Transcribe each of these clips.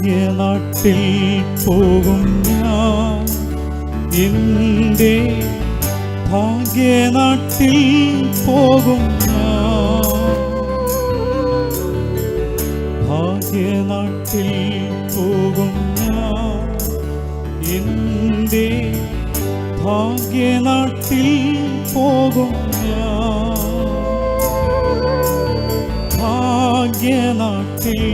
ഭാഗ്യനാട്ടിൽ പോകും ഞാൻ, എൻ്റെ ഭാഗ്യനാട്ടിൽ പോകും ഞാൻ, ഭാഗ്യനാട്ടിൽ പോകും ഞാൻ, എൻ്റെ ഭാഗ്യനാട്ടിൽ പോകും ഞാൻ, ഭാഗ്യനാട്ടിൽ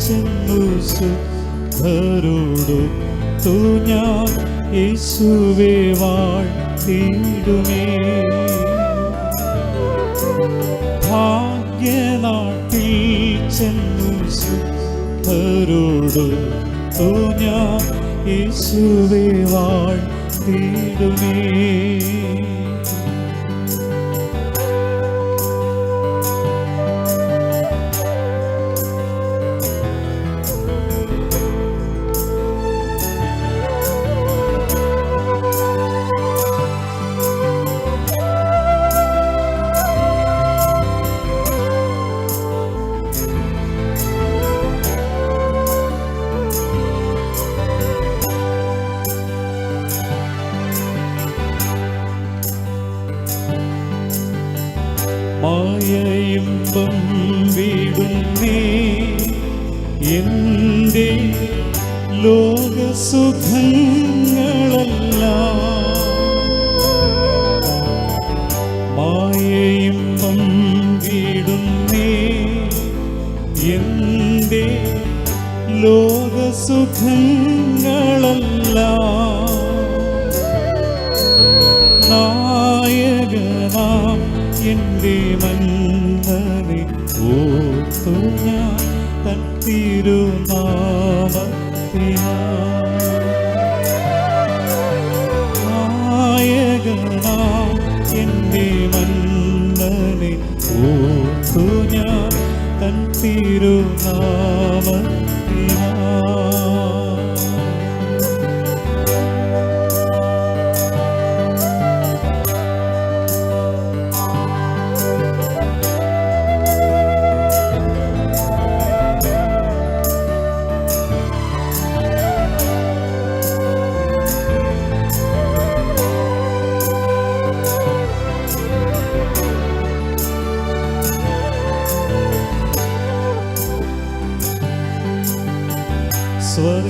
ചെന്നു ശുദ്ധരോടൊത്തു ഞാൻ യേശുവേ വാഴ്ത്തിടുമേ, ഭാഗ്യനാട്ടിൽ ചെന്നു ശുദ്ധരോടൊത്തു ഞാൻ യേശുവേ വാഴ്ത്തിടുമേ. മായയിമ്പം വീടുന്നേ എൻ്റെ ലോകസുഖങ്ങളെല്ലാം, മായയിമ്പം വീടുന്നേ എൻ്റെ ലോകസുഖങ്ങളെല്ലാം, നായകനാം എൻ്റെ മന്നനെ ഓർത്തു ഞാൻ തൻ തിരുനാമത്തിനായി, നായകനാം എൻ്റെ മന്നനെ ഓർത്തു ഞാൻ തൻ തിരുനാമത്തിനായി.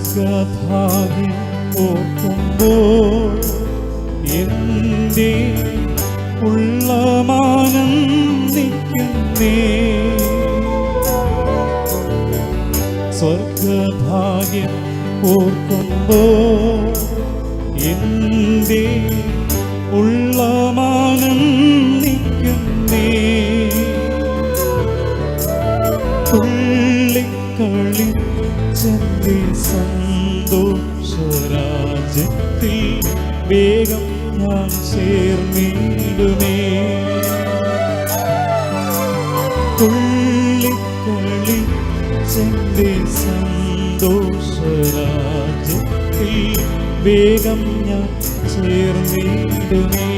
സ്വർഗഭാഗ്യം ഓർക്കുമ്പോൾ എൻ്റെ ഉള്ളമാനന്ദിക്കുന്നേ, സ്വർഗഭാഗ്യം ഓർക്കുമ്പോൾ എൻ്റെ ഉള്ളമാനന്ദിക്കുന്നേ, തുള്ളിക്കളി ചെന്തി സന്തോഷരാജ്യത്തിൽ വേഗം ഞാൻ ചേർന്നിടുമേ, തുള്ളിക്കളി ചെന്തി സന്തോഷരാജ്യത്തിൽ വേഗം ഞാൻ ചേർന്നിടുമേ.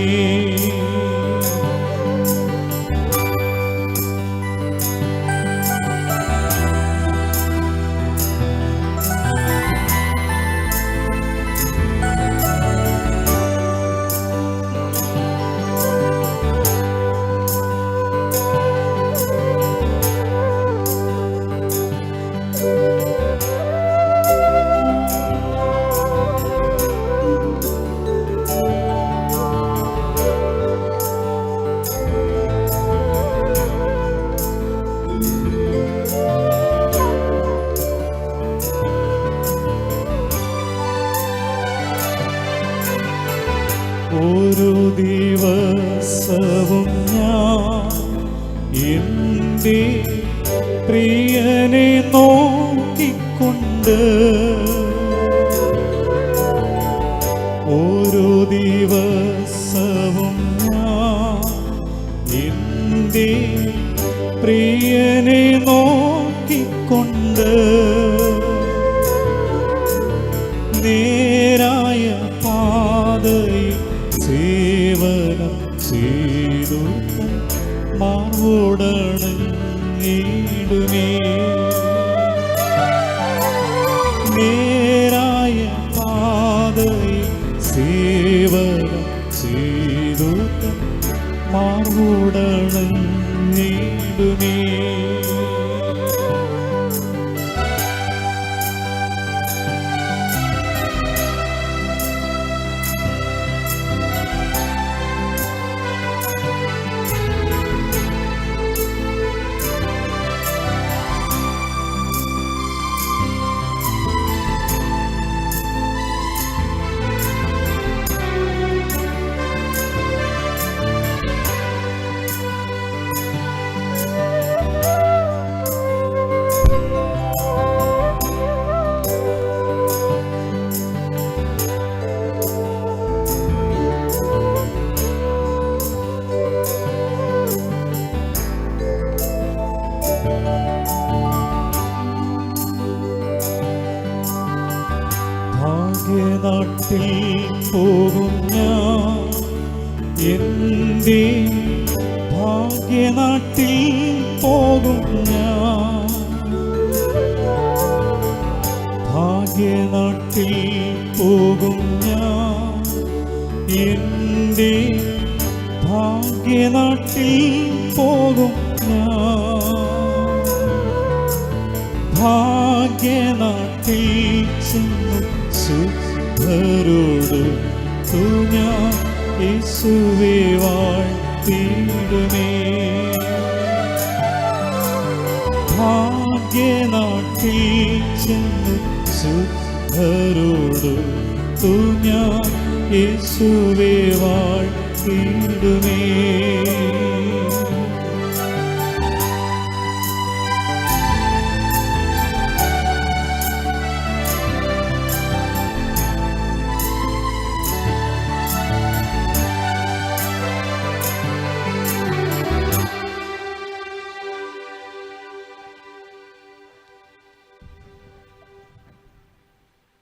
ഓരോ ദിവസവും ഞാൻ എൻ്റെ പ്രിയനെ നോക്കിക്കൊണ്ട്, ഓരോ ദിവസവും ഞാൻ എൻ്റെ പ്രിയനെ നോക്കിക്കൊണ്ട്, നേരായ പാതയിൽ സേവനം ചെയ്തു മാർവോടണഞ്ഞിടുമേ, ചൂടണഞ്ഞിടുമേ. ഭാഗ്യനാട്ടിൽ പോകും ഞാൻ, എൻ്റെ ഭാഗ്യനാട്ടിൽ പോകും ഞാൻ. ഭാഗ്യനാട്ടിൽ പോകും ഞാൻ, എൻ്റെ ഭാഗ്യനാട്ടിൽ പോകും ഞാൻ. ഭാഗ്യനാട്ടിൽ ചെന്നു ശുദ്ധരോട് ഞാൻ യേശുവേ വാഴ്ത്തിടുമേ. ഭാഗ്യനാട്ടിൽ ചെന്നു ശുദ്ധരോട് ഞാൻ യേശുവേ വാഴ്ത്തിടുമേ.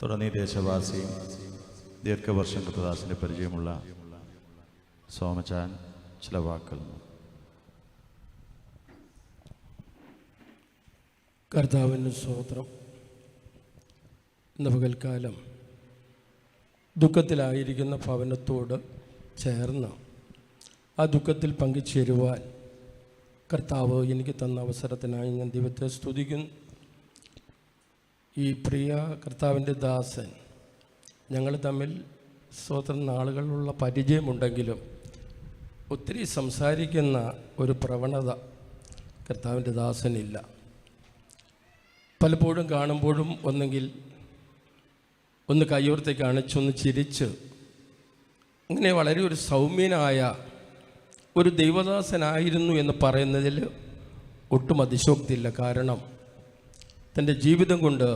തുടർന്ന് ദേശവാസിയും ദീർഘവർഷം കൃതദാസിൻ്റെ പരിചയമുള്ള സോമചാൻ ചില വാക്കുകൾ. കർത്താവിന് സ്തോത്രം. ഇന്ന് പകൽക്കാലം ദുഃഖത്തിലായിരിക്കുന്ന ഭവനത്തോട് ചേർന്ന് ആ ദുഃഖത്തിൽ പങ്കുചേരുവാൻ കർത്താവ് എനിക്ക് തന്ന അവസരത്തിനായി ഞാൻ ദൈവത്തെ സ്തുതിക്കുന്നു. ഈ പ്രിയ കർത്താവിൻ്റെ ദാസൻ ഞങ്ങൾ തമ്മിൽ സ്വതന്ത്ര നാളുകളുള്ള പരിചയമുണ്ടെങ്കിലും ഒത്തിരി സംസാരിക്കുന്ന ഒരു പ്രവണത കർത്താവിൻ്റെ ദാസനില്ല. പലപ്പോഴും കാണുമ്പോഴും ഒന്നെങ്കിൽ ഒന്ന് കയ്യോർത്തി കാണിച്ചൊന്ന് ചിരിച്ച് അങ്ങനെ വളരെ ഒരു സൗമ്യനായ ഒരു ദൈവദാസനായിരുന്നു എന്ന് പറയുന്നതിൽ ഒട്ടും അതിശോക്തിയില്ല. കാരണം തൻ്റെ ജീവിതം കൊണ്ട്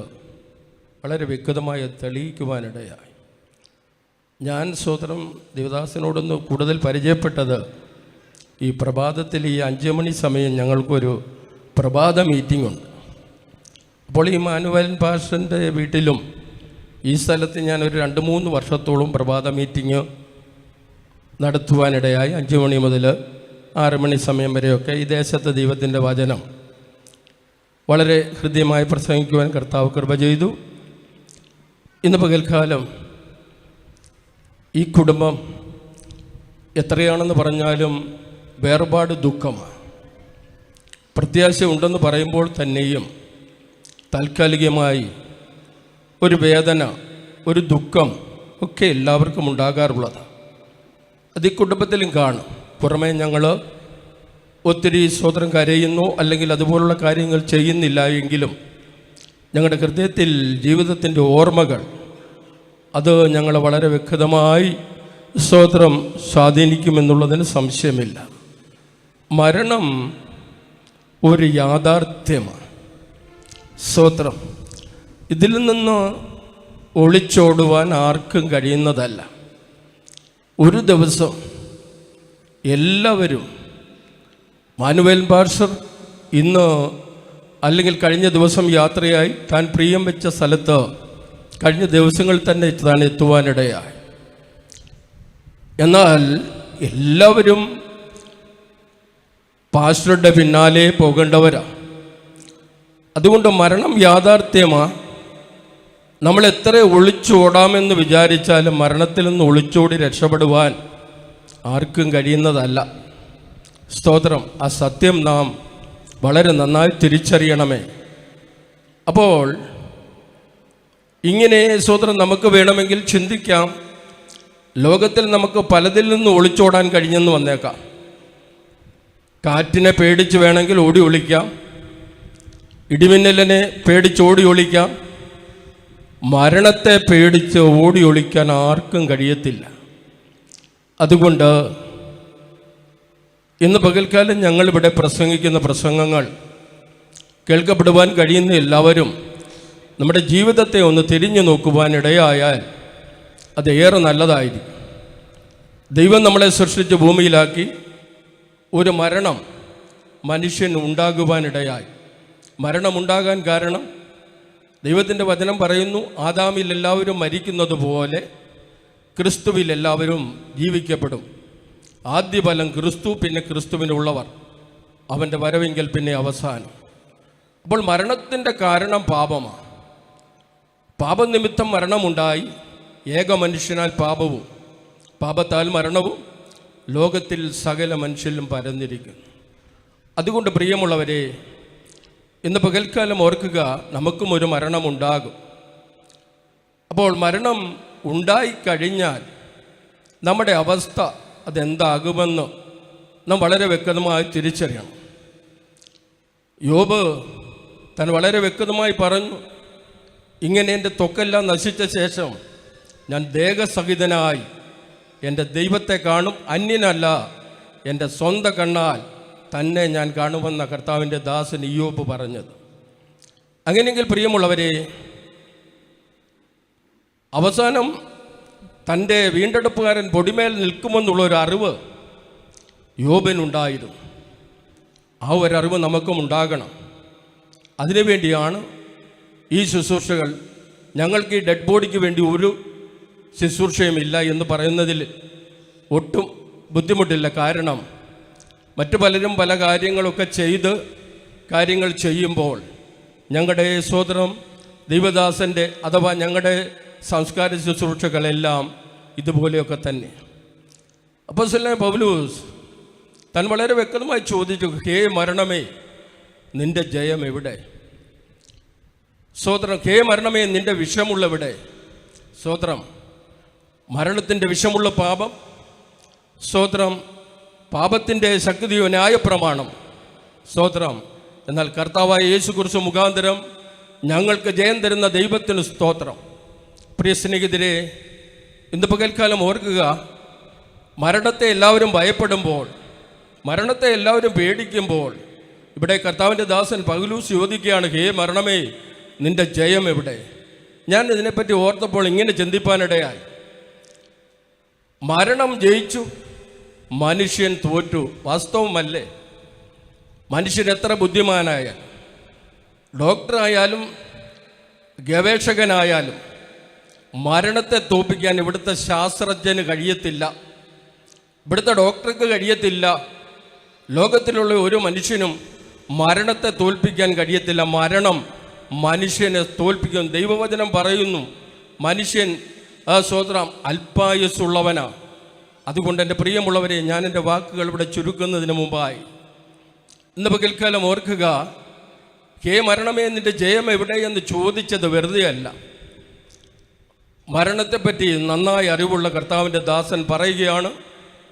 വളരെ വ്യക്തമായി തെളിയിക്കുവാനിടയായി. ഞാൻ സ്വതന്ത്രം ദേവദാസനോടൊന്ന് കൂടുതൽ പരിചയപ്പെട്ടത് ഈ പ്രഭാതത്തിൽ ഈ 5 മണി സമയം ഞങ്ങൾക്കൊരു പ്രഭാത മീറ്റിംഗ് ഉണ്ട്. അപ്പോൾ ഈ മാനുവൽ പാസ്റ്ററിൻ്റെ വീട്ടിലും ഈ സ്ഥലത്ത് ഞാനൊരു 2-3 വർഷത്തോളം പ്രഭാത മീറ്റിംഗ് നടത്തുവാനിടയായി. 5 മണി മുതൽ 6 മണി സമയം വരെയൊക്കെ ഈ ദേശത്തെ ദൈവത്തിൻ്റെ വചനം വളരെ ഹൃദ്യമായി പ്രസംഗിക്കുവാൻ കർത്താവ് കൃപ ചെയ്തു. ഇന്ന് പകൽക്കാലം ഈ കുടുംബം എത്രയാണെന്ന് പറഞ്ഞാലും വേർപാട് ദുഃഖമാണ്. പ്രത്യാശ ഉണ്ടെന്ന് പറയുമ്പോൾ തന്നെയും താൽക്കാലികമായി ഒരു വേദന, ഒരു ദുഃഖം ഒക്കെ എല്ലാവർക്കും ഉണ്ടാകാറുള്ളത്. അത് ഈ കുടുംബത്തിലും കാണും. പുറമേ ഞങ്ങൾ ഒത്തിരി സ്വതന്ത്രം കരയുന്നു അല്ലെങ്കിൽ അതുപോലുള്ള കാര്യങ്ങൾ ചെയ്യുന്നില്ല എങ്കിലും ഞങ്ങളുടെ ഹൃദയത്തിൽ ജീവിതത്തിൻ്റെ ഓർമ്മകൾ അത് ഞങ്ങളെ വളരെ വ്യക്തമായി സ്വതന്ത്രം സ്വാധീനിക്കുമെന്നുള്ളതിന് സംശയമില്ല. മരണം ഒരു യാഥാർത്ഥ്യമാണ്. സ്വതന്ത്രം ഇതിൽ നിന്ന് ഒളിച്ചോടുവാൻ ആർക്കും കഴിയുന്നതല്ല. ഒരു ദിവസം എല്ലാവരും മാനുവൽ പാസ്റ്റർ ഇന്ന് അല്ലെങ്കിൽ കഴിഞ്ഞ ദിവസം യാത്രയായി താൻ പ്രിയം വെച്ച സ്ഥലത്ത് കഴിഞ്ഞ ദിവസങ്ങളിൽ തന്നെ താൻ എത്തുവാനിടയായി. എന്നാൽ എല്ലാവരും പാസ്റ്ററുടെ പിന്നാലെ പോകേണ്ടവരാണ്. അതുകൊണ്ട് മരണം യാഥാർത്ഥ്യമാണ്. നമ്മൾ എത്ര ഒളിച്ചോടാമെന്ന് വിചാരിച്ചാലും മരണത്തിൽ നിന്ന് ഒളിച്ചോടി രക്ഷപ്പെടുവാൻ ആർക്കും കഴിയുന്നതല്ല. സ്തോത്രം. ആ സത്യം നാം വളരെ നന്നായി തിരിച്ചറിയണമേ. അപ്പോൾ ഇങ്ങനെ സ്തോത്രം നമുക്ക് വേണമെങ്കിൽ ചിന്തിക്കാം. ലോകത്തിൽ നമുക്ക് പലതിൽ നിന്ന് ഒളിച്ചോടാൻ കഴിഞ്ഞെന്ന് വന്നേക്കാം. കാറ്റിനെ പേടിച്ച് വേണമെങ്കിൽ ഓടി ഒളിക്കാം, ഇടിമിന്നലിനെ പേടിച്ച് ഓടി ഒളിക്കാം. മരണത്തെ പേടിച്ച് ഓടി ഒളിക്കാൻ ആർക്കും കഴിയത്തില്ല. അതുകൊണ്ട് ഇന്ന് പകൽക്കാലം ഞങ്ങളിവിടെ പ്രസംഗിക്കുന്ന പ്രസംഗങ്ങൾ കേൾക്കപ്പെടുവാൻ കഴിയുന്ന എല്ലാവരും നമ്മുടെ ജീവിതത്തെ ഒന്ന് തിരിഞ്ഞു നോക്കുവാൻ ഇടയായാൽ അത് ഏറെ നല്ലതായിരിക്കും. ദൈവം നമ്മളെ സൃഷ്ടിച്ച് ഭൂമിയിലാക്കി. ഒരു മരണം മനുഷ്യൻ ഉണ്ടാകുവാനിടയായി. മരണമുണ്ടാകാൻ കാരണം ദൈവത്തിൻ്റെ വചനം പറയുന്നു, ആദാമിൽ എല്ലാവരും മരിക്കുന്നത് പോലെ ക്രിസ്തുവിൽ എല്ലാവരും ജീവിക്കപ്പെടും. ആദ്യഫലം ക്രിസ്തു, പിന്നെ ക്രിസ്തുവിനുള്ളവർ, അവൻ്റെ വരവെങ്കിൽ പിന്നെ അവസാനം. അപ്പോൾ മരണത്തിൻ്റെ കാരണം പാപമാണ്. പാപനിമിത്തം മരണമുണ്ടായി. ഏക മനുഷ്യനാൽ പാപവും പാപത്താൽ മരണവും ലോകത്തിൽ സകല മനുഷ്യരിലും പരന്നിരിക്കുന്നു. അതുകൊണ്ട് പ്രിയമുള്ളവരെ, ഇന്ന് പകൽക്കാലം ഓർക്കുക, നമുക്കും ഒരു മരണമുണ്ടാകും. അപ്പോൾ മരണം ഉണ്ടായിക്കഴിഞ്ഞാൽ നമ്മുടെ അവസ്ഥ അതെന്താകുമെന്ന് നാം വളരെ വ്യക്തമായി തിരിച്ചറിയണം. യോബ് താൻ വളരെ വ്യക്തമായി പറഞ്ഞു, ഇങ്ങനെ എൻ്റെ ത്വക്കെല്ലാം നശിച്ച ശേഷം ഞാൻ ദേഹസഹിതനായി എൻ്റെ ദൈവത്തെ കാണും, അന്യനല്ല, എൻ്റെ സ്വന്തം കണ്ണാൽ തന്നെ ഞാൻ കാണുമെന്ന കർത്താവിൻ്റെ ദാസൻ ഇയ്യോബ് പറഞ്ഞത്. അങ്ങനെയെങ്കിൽ പ്രിയമുള്ളവരെ, അവസാനം തൻ്റെ വീണ്ടെടുപ്പുകാരൻ പൊടിമേൽ നിൽക്കുമെന്നുള്ളൊരു അറിവ് യോബിനുണ്ടായിരുന്നു. ആ ഒരറിവ് നമുക്കും ഉണ്ടാകണം. അതിനുവേണ്ടിയാണ് ഈ ശുശ്രൂഷകൾ. ഞങ്ങൾക്ക് ഈ ഡെഡ് ബോഡിക്ക് വേണ്ടി ഒരു ശുശ്രൂഷയുമില്ല എന്ന് പറയുന്നതിൽ ഒട്ടും ബുദ്ധിമുട്ടില്ല. കാരണം മറ്റു പലരും പല കാര്യങ്ങളൊക്കെ കാര്യങ്ങൾ ചെയ്യുമ്പോൾ ഞങ്ങളുടെ സോദരം ദൈവദാസൻ്റെ അഥവാ ഞങ്ങളുടെ സംസ്കാര ശുശ്രൂഷകളെല്ലാം ഇതുപോലെയൊക്കെ തന്നെ. അപ്പോസ്തലനായ പൗലോസ് താൻ വളരെ വ്യക്തമായി ചോദിച്ചു, ഹേ മരണമേ, നിന്റെ ജയം എവിടെ? സ്തോത്രം. ഹേ മരണമേ, നിന്റെ വിഷമുള്ളവിടെ? സ്തോത്രം. മരണത്തിൻ്റെ വിഷമുള്ള പാപം. സ്തോത്രം. പാപത്തിൻ്റെ ശക്തിയോ ന്യായപ്രമാണം. സ്തോത്രം. എന്നാൽ കർത്താവായ യേശുക്രിസ്തു മുഖാന്തരം ഞങ്ങൾക്ക് ജയം തരുന്ന ദൈവത്തിന് സ്തോത്രം. പ്രിയ സ്നേഹിതരെ, ഇന്ന് പകൽക്കാലം ഓർക്കുക, മരണത്തെ എല്ലാവരും ഭയപ്പെടുമ്പോൾ, മരണത്തെ എല്ലാവരും പേടിക്കുമ്പോൾ, ഇവിടെ കർത്താവിൻ്റെ ദാസൻ പൗലോസ് ചോദിക്കുകയാണ്, ഹേ മരണമേ, നിന്റെ ജയം എവിടെ? ഞാൻ ഇതിനെപ്പറ്റി ഓർത്തപ്പോൾ ഇങ്ങനെ ചിന്തിപ്പാനിടയായി. മരണം ജയിച്ചു, മനുഷ്യൻ തോറ്റു. വാസ്തവമല്ലേ? മനുഷ്യൻ എത്ര ബുദ്ധിമാനായ ഡോക്ടറായാലും ഗവേഷകനായാലും മരണത്തെ തോൽപ്പിക്കാൻ ഇവിടുത്തെ ശാസ്ത്രജ്ഞന് കഴിയത്തില്ല, ഇവിടുത്തെ ഡോക്ടർക്ക് കഴിയത്തില്ല. ലോകത്തിലുള്ള ഒരു മനുഷ്യനും മരണത്തെ തോൽപ്പിക്കാൻ കഴിയത്തില്ല. മരണം മനുഷ്യനെ തോൽപ്പിക്കും. ദൈവവചനം പറയുന്നു, മനുഷ്യൻ സ്വതന്ത്രം അല്പായുസ്സുള്ളവനാ. അതുകൊണ്ട് എൻ്റെ പ്രിയമുള്ളവരെ, ഞാൻ എൻ്റെ വാക്കുകൾ ഇവിടെ ചുരുക്കുന്നതിന് മുമ്പായി ഇന്ന് പകൽക്കാലം ഓർക്കുക, ഹേ മരണമേ, നിന്റെ ജയം എവിടെയെന്ന് ചോദിച്ചത് വെറുതെ അല്ല. മരണത്തെപ്പറ്റി നന്നായി അറിവുള്ള കർത്താവിൻ്റെ ദാസൻ പറയുകയാണ്,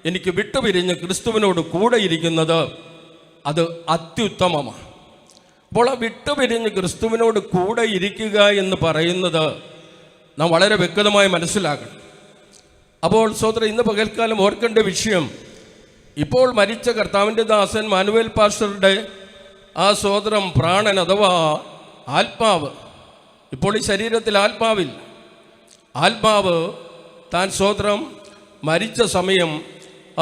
എനിക്ക് വിട്ടുപിരിഞ്ഞ് ക്രിസ്തുവിനോട് കൂടെ ഇരിക്കുന്നത് അത് അത്യുത്തമമാണ്. അപ്പോൾ ആ വിട്ടുപിരിഞ്ഞ് ക്രിസ്തുവിനോട് കൂടെ ഇരിക്കുക എന്ന് പറയുന്നത് നാം വളരെ വ്യക്തമായി മനസ്സിലാക്കണം. അപ്പോൾ സഹോദരൻ, ഇന്ന് പകൽക്കാലം ഓർക്കേണ്ട വിഷയം, ഇപ്പോൾ മരിച്ച കർത്താവിൻ്റെ ദാസൻ മാനുവേൽ പാസ്റ്ററുടെ ആ സഹോദരം പ്രാണൻ അഥവാ ആത്മാവ്, ഇപ്പോൾ ഈ ശരീരത്തിൽ ആത്മാവില്ല. ആത്മാവ് താൻ സഹോദരം മരിച്ച സമയം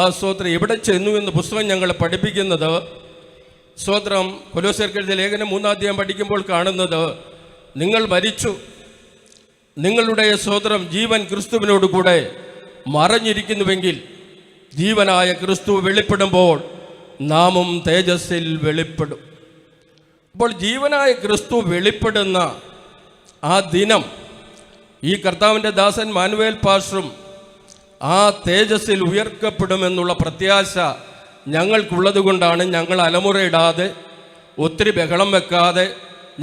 ആ സഹോദരൻ എവിടെ ചെന്നു എന്ന് പുസ്തകം ഞങ്ങളെ പഠിപ്പിക്കുന്നത്, സഹോദരം കൊലോസ്യർക്കെഴുതിയ ലേഖനം 3-ാം അധ്യായം പഠിക്കുമ്പോൾ കാണുന്നത്, നിങ്ങൾ മരിച്ചു, നിങ്ങളുടെ സഹോദരം ജീവൻ ക്രിസ്തുവിനോട് കൂടെ മറഞ്ഞിരിക്കുന്നുവെങ്കിൽ ജീവനായ ക്രിസ്തു വെളിപ്പെടുമ്പോൾ നാമും തേജസ്സിൽ വെളിപ്പെടും. അപ്പോൾ ജീവനായ ക്രിസ്തു വെളിപ്പെടുന്ന ആ ദിനം ഈ കർത്താവിൻ്റെ ദാസൻ മാനുവേൽ പാസ്റ്ററും ആ തേജസ്സിൽ ഉയർക്കപ്പെടുമെന്നുള്ള പ്രത്യാശ ഞങ്ങൾക്കുള്ളത് കൊണ്ടാണ് ഞങ്ങൾ അലമുറയിടാതെ ഒത്തിരി ബഹളം വെക്കാതെ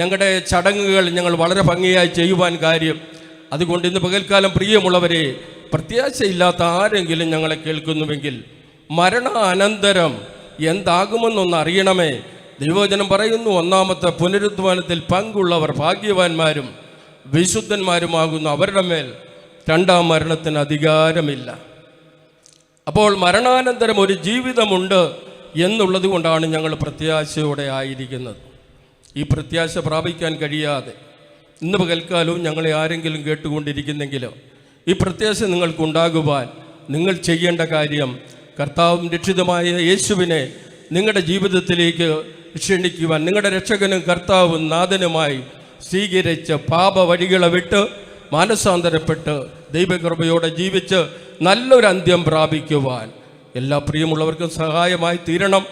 ഞങ്ങളുടെ ചടങ്ങുകൾ ഞങ്ങൾ വളരെ ഭംഗിയായി ചെയ്യുവാൻ കാര്യം. അതുകൊണ്ട് ഇന്ന് പകൽക്കാലം പ്രിയമുള്ളവരെ, പ്രത്യാശയില്ലാത്ത ആരെങ്കിലും ഞങ്ങളെ കേൾക്കുന്നുവെങ്കിൽ മരണാനന്തരം എന്താകുമെന്നൊന്ന് അറിയണമേ. ദൈവവചനം പറയുന്നു, ഒന്നാമത്തെ പുനരുദ്ധാനത്തിൽ പങ്കുള്ളവർ ഭാഗ്യവാന്മാരും വിശുദ്ധന്മാരുമാകുന്നു, അവരുടെ മേൽ രണ്ടാം മരണത്തിന് അധികാരമില്ല. അപ്പോൾ മരണാനന്തരം ഒരു ജീവിതമുണ്ട് എന്നുള്ളത് കൊണ്ടാണ് ഞങ്ങൾ പ്രത്യാശയോടെ ആയിരിക്കുന്നത്. ഈ പ്രത്യാശ പ്രാപിക്കാൻ കഴിയാതെ ഇന്ന് പകൽക്കാലവും ഞങ്ങളെ ആരെങ്കിലും കേട്ടുകൊണ്ടിരിക്കുന്നെങ്കിലോ, ഈ പ്രത്യാശ നിങ്ങൾക്കുണ്ടാകുവാൻ നിങ്ങൾ ചെയ്യേണ്ട കാര്യം, കർത്താവും രക്ഷിതമായ യേശുവിനെ നിങ്ങളുടെ ജീവിതത്തിലേക്ക് ക്ഷണിക്കുവാൻ, നിങ്ങളുടെ രക്ഷകനും കർത്താവും നാഥനുമായി സ്വീകരിച്ച് പാപ വഴികളെ വിട്ട് മാനസാന്തരപ്പെട്ട് ദൈവകൃപയോടെ ജീവിച്ച് നല്ലൊരു അന്ത്യം പ്രാപിക്കുവാൻ എല്ലാ പ്രിയമുള്ളവർക്കും സഹായമായി തീരണം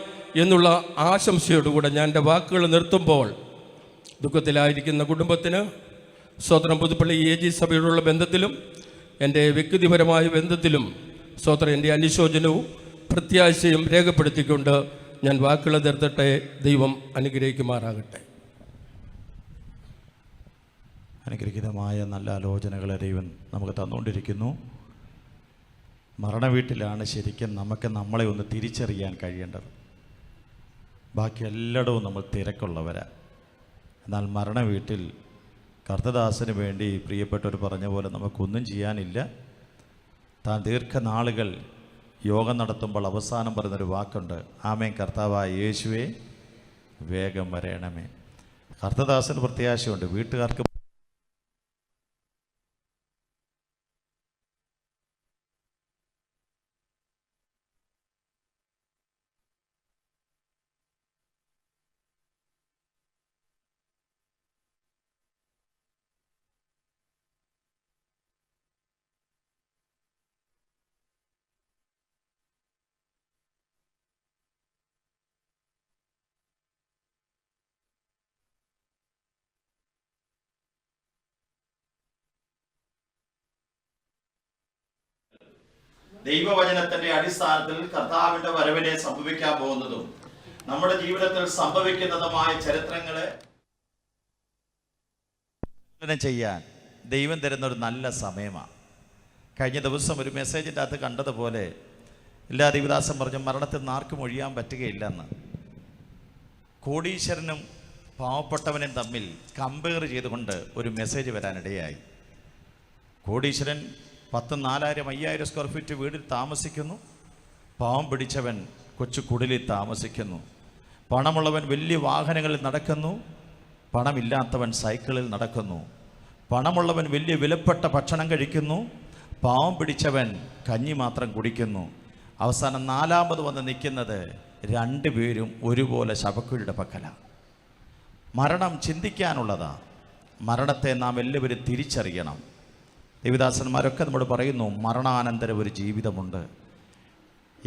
എന്നുള്ള ആശംസയോടുകൂടെ ഞാൻ എൻ്റെ വാക്കുകൾ നിർത്തുമ്പോൾ, ദുഃഖത്തിലായിരിക്കുന്ന കുടുംബത്തിന് സ്വതന്ത്രം പുതുപ്പള്ളി AG സഭയോടുള്ള ബന്ധത്തിലും എൻ്റെ വ്യക്തിപരമായ ബന്ധത്തിലും സ്വതന്ത്രം എൻ്റെ അനുശോചനവും പ്രത്യാശയും രേഖപ്പെടുത്തിക്കൊണ്ട് ഞാൻ വാക്കുകൾ നിർത്തട്ടെ. ദൈവം അനുഗ്രഹിക്കുമാറാകട്ടെ. അനുഗ്രഹീതമായ നല്ല ആലോചനകളെ ദൈവം നമുക്ക് തന്നുകൊണ്ടിരിക്കുന്നു. മരണവീട്ടിലാണ് ശരിക്കും നമുക്ക് നമ്മളെ ഒന്ന് തിരിച്ചറിയാൻ കഴിയേണ്ടത്. ബാക്കി എല്ലായിടവും നമ്മൾ തിരക്കുള്ളവരാണ്. എന്നാൽ മരണവീട്ടിൽ കർത്തദാസന് വേണ്ടി പ്രിയപ്പെട്ടവർ പറഞ്ഞ പോലെ നമുക്കൊന്നും ചെയ്യാനില്ല. താൻ ദീർഘനാളുകൾ യോഗം നടത്തുമ്പോൾ അവസാനം പറയുന്നൊരു വാക്കുണ്ട്, ആമേൻ കർത്താവായ യേശുവേ വേഗം വരേണമേ. കർത്തദാസന് പ്രത്യാശയുണ്ട്, വീട്ടുകാർക്ക് ദൈവവചനത്തിന്റെ അടിസ്ഥാനത്തിൽ കർത്താവിന്റെ വരവിനെ സംഭവിക്കാൻ പോകുന്നതും നമ്മുടെ ജീവിതത്തിൽ സംഭവിക്കുന്നതുമായ ചരിത്രങ്ങളെ ചെയ്യാൻ ദൈവം തരുന്ന ഒരു നല്ല സമയമാണ്. കഴിഞ്ഞ ദിവസം ഒരു മെസ്സേജിൻ്റെ അകത്ത് കണ്ടതുപോലെ എല്ലാ ദൈവദാസൻ പറഞ്ഞു, മരണത്തിൽ നിന്ന് ആർക്കും ഒഴിയാൻ പറ്റുകയില്ലെന്ന്. കോടീശ്വരനും പാവപ്പെട്ടവനും തമ്മിൽ കമ്പയർ ചെയ്തുകൊണ്ട് ഒരു മെസ്സേജ് വരാനിടയായി. കോടീശ്വരൻ 10,000, 4,000, 5,000 സ്ക്വയർ ഫീറ്റ് വീടിൽ താമസിക്കുന്നു. പാവം പിടിച്ചവൻ കൊച്ചു കുടിലിൽ താമസിക്കുന്നു. പണമുള്ളവൻ വലിയ വാഹനങ്ങളിൽ നടക്കുന്നു, പണമില്ലാത്തവൻ സൈക്കിളിൽ നടക്കുന്നു. പണമുള്ളവൻ വലിയ വിലപ്പെട്ട ഭക്ഷണം കഴിക്കുന്നു, പാവം പിടിച്ചവൻ കഞ്ഞി മാത്രം കുടിക്കുന്നു. അവസാനം 4ാമത് വന്ന് നിൽക്കുന്നത് രണ്ടുപേരും ഒരുപോലെ ശവക്കുഴിയുടെ പക്കലാണ്. മരണം ചിന്തിക്കാനുള്ളതാണ്. മരണത്തെ നാം എല്ലാവരും തിരിച്ചറിയണം. ദൈവദാസന്മാരൊക്കെ നമ്മോട് പറയുന്നു, മരണാനന്തരം ഒരു ജീവിതമുണ്ട്.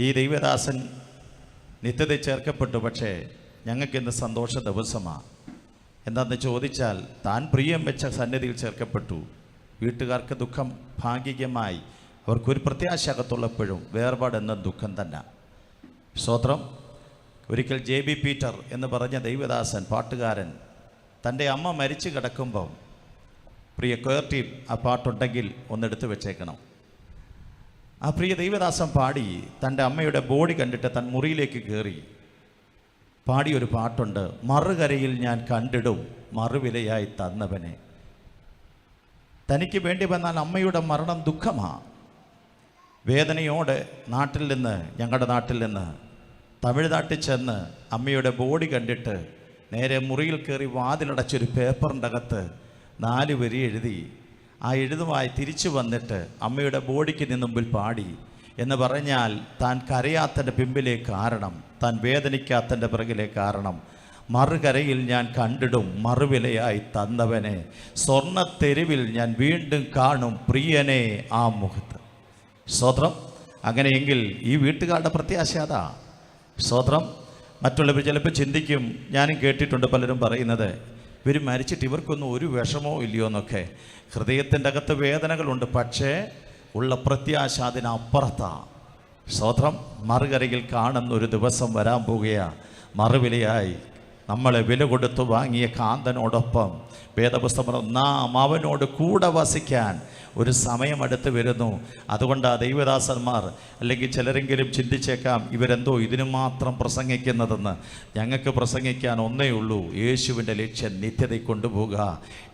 ഈ ദൈവദാസൻ നിത്യത ചേർക്കപ്പെട്ടു, പക്ഷേ ഞങ്ങൾക്കിന്ന് സന്തോഷ ദിവസമാണ്. എന്താണെന്ന് ചോദിച്ചാൽ, താൻ പ്രിയം വെച്ച സന്നിധിയിൽ ചേർക്കപ്പെട്ടു. വീട്ടുകാർക്ക് ദുഃഖം ഭാഗികമായി, അവർക്കൊരു പ്രത്യാശ അകത്തുള്ളപ്പോഴും വേർപാടെന്ന ദുഃഖം തന്നെ. സ്തോത്രം. ഒരിക്കൽ JB പീറ്റർ എന്ന് പറഞ്ഞ ദൈവദാസൻ പാട്ടുകാരൻ തൻ്റെ അമ്മ മരിച്ചു കിടക്കുമ്പം, പ്രിയ കൊയർ ടീം ആ പാട്ടുണ്ടെങ്കിൽ ഒന്നെടുത്ത് വെച്ചേക്കണം. ആ പ്രിയ ദൈവദാസൻ പാടി തൻ്റെ അമ്മയുടെ ബോഡി കണ്ടിട്ട് തൻ മുറിയിലേക്ക് കയറി പാടിയൊരു പാട്ടുണ്ട്, മറുകരയിൽ ഞാൻ കണ്ടിടും മറുവിലയായി തന്നവനെ. തനിക്ക് വേണ്ടി വന്നാൽ അമ്മയുടെ മരണം ദുഃഖമാണ്. വേദനയോടെ ഞങ്ങളുടെ നാട്ടിൽ നിന്ന് തമിഴ്നാട്ടിൽ ചെന്ന് അമ്മയുടെ ബോഡി കണ്ടിട്ട് നേരെ മുറിയിൽ കയറി വാതിലടച്ചൊരു പേപ്പറിൻ്റെ അകത്ത് 4 വരി എഴുതി. ആ എഴുതുമായി തിരിച്ചു വന്നിട്ട് അമ്മയുടെ ബോഡിക്ക് മുമ്പിൽ പാടി എന്ന് പറഞ്ഞാൽ, താൻ കരയാത്തൻ്റെ പിമ്പിലെ കാരണം, താൻ വേദനിക്കാത്തൻ്റെ പിറകിലെ കാരണം, മറുകരയിൽ ഞാൻ കണ്ടിടും മറുവിലയായി തന്നവനെ, സ്വർണ്ണത്തെരുവിൽ ഞാൻ വീണ്ടും കാണും പ്രിയനെ ആ മുഖത്ത്. സ്തോത്രം. അങ്ങനെയെങ്കിൽ ഈ വീട്ടുകാരുടെ പ്രത്യാശ അതാ. സ്തോത്രം. മറ്റുള്ളവർ ചിലപ്പോൾ ചിന്തിക്കും, ഞാനും കേട്ടിട്ടുണ്ട് പലരും പറയുന്നത്, ഇവർ മരിച്ചിട്ട് ഇവർക്കൊന്നും ഒരു വിഷമോ ഇല്ലയോ എന്നൊക്കെ. ഹൃദയത്തിൻ്റെ അകത്ത് വേദനകളുണ്ട്, പക്ഷേ ഉള്ള പ്രത്യാശ അതിനപ്പുറത്താണ്. സ്തോത്രം. മറുകരയിൽ കാണുന്ന ഒരു ദിവസം വരാൻ പോകുകയാ. മറുവിലയായി നമ്മളെ വില കൊടുത്തു വാങ്ങിയ കാന്തനോടൊപ്പം വേദപുസ്തകം നാം അവനോട് കൂടെ വസിക്കാൻ ഒരു സമയം അടുത്ത് വരുന്നു. അതുകൊണ്ട് ആ ദൈവദാസന്മാർ അല്ലെങ്കിൽ ചിലരെങ്കിലും ചിന്തിച്ചേക്കാം, ഇവരെന്തോ ഇതിനു മാത്രം പ്രസംഗിക്കുന്നതെന്ന്. ഞങ്ങൾക്ക് പ്രസംഗിക്കാൻ ഒന്നേ ഉള്ളൂ, യേശുവിൻ്റെ ലക്ഷ്യം നിത്യതയിൽ കൊണ്ടുപോകുക,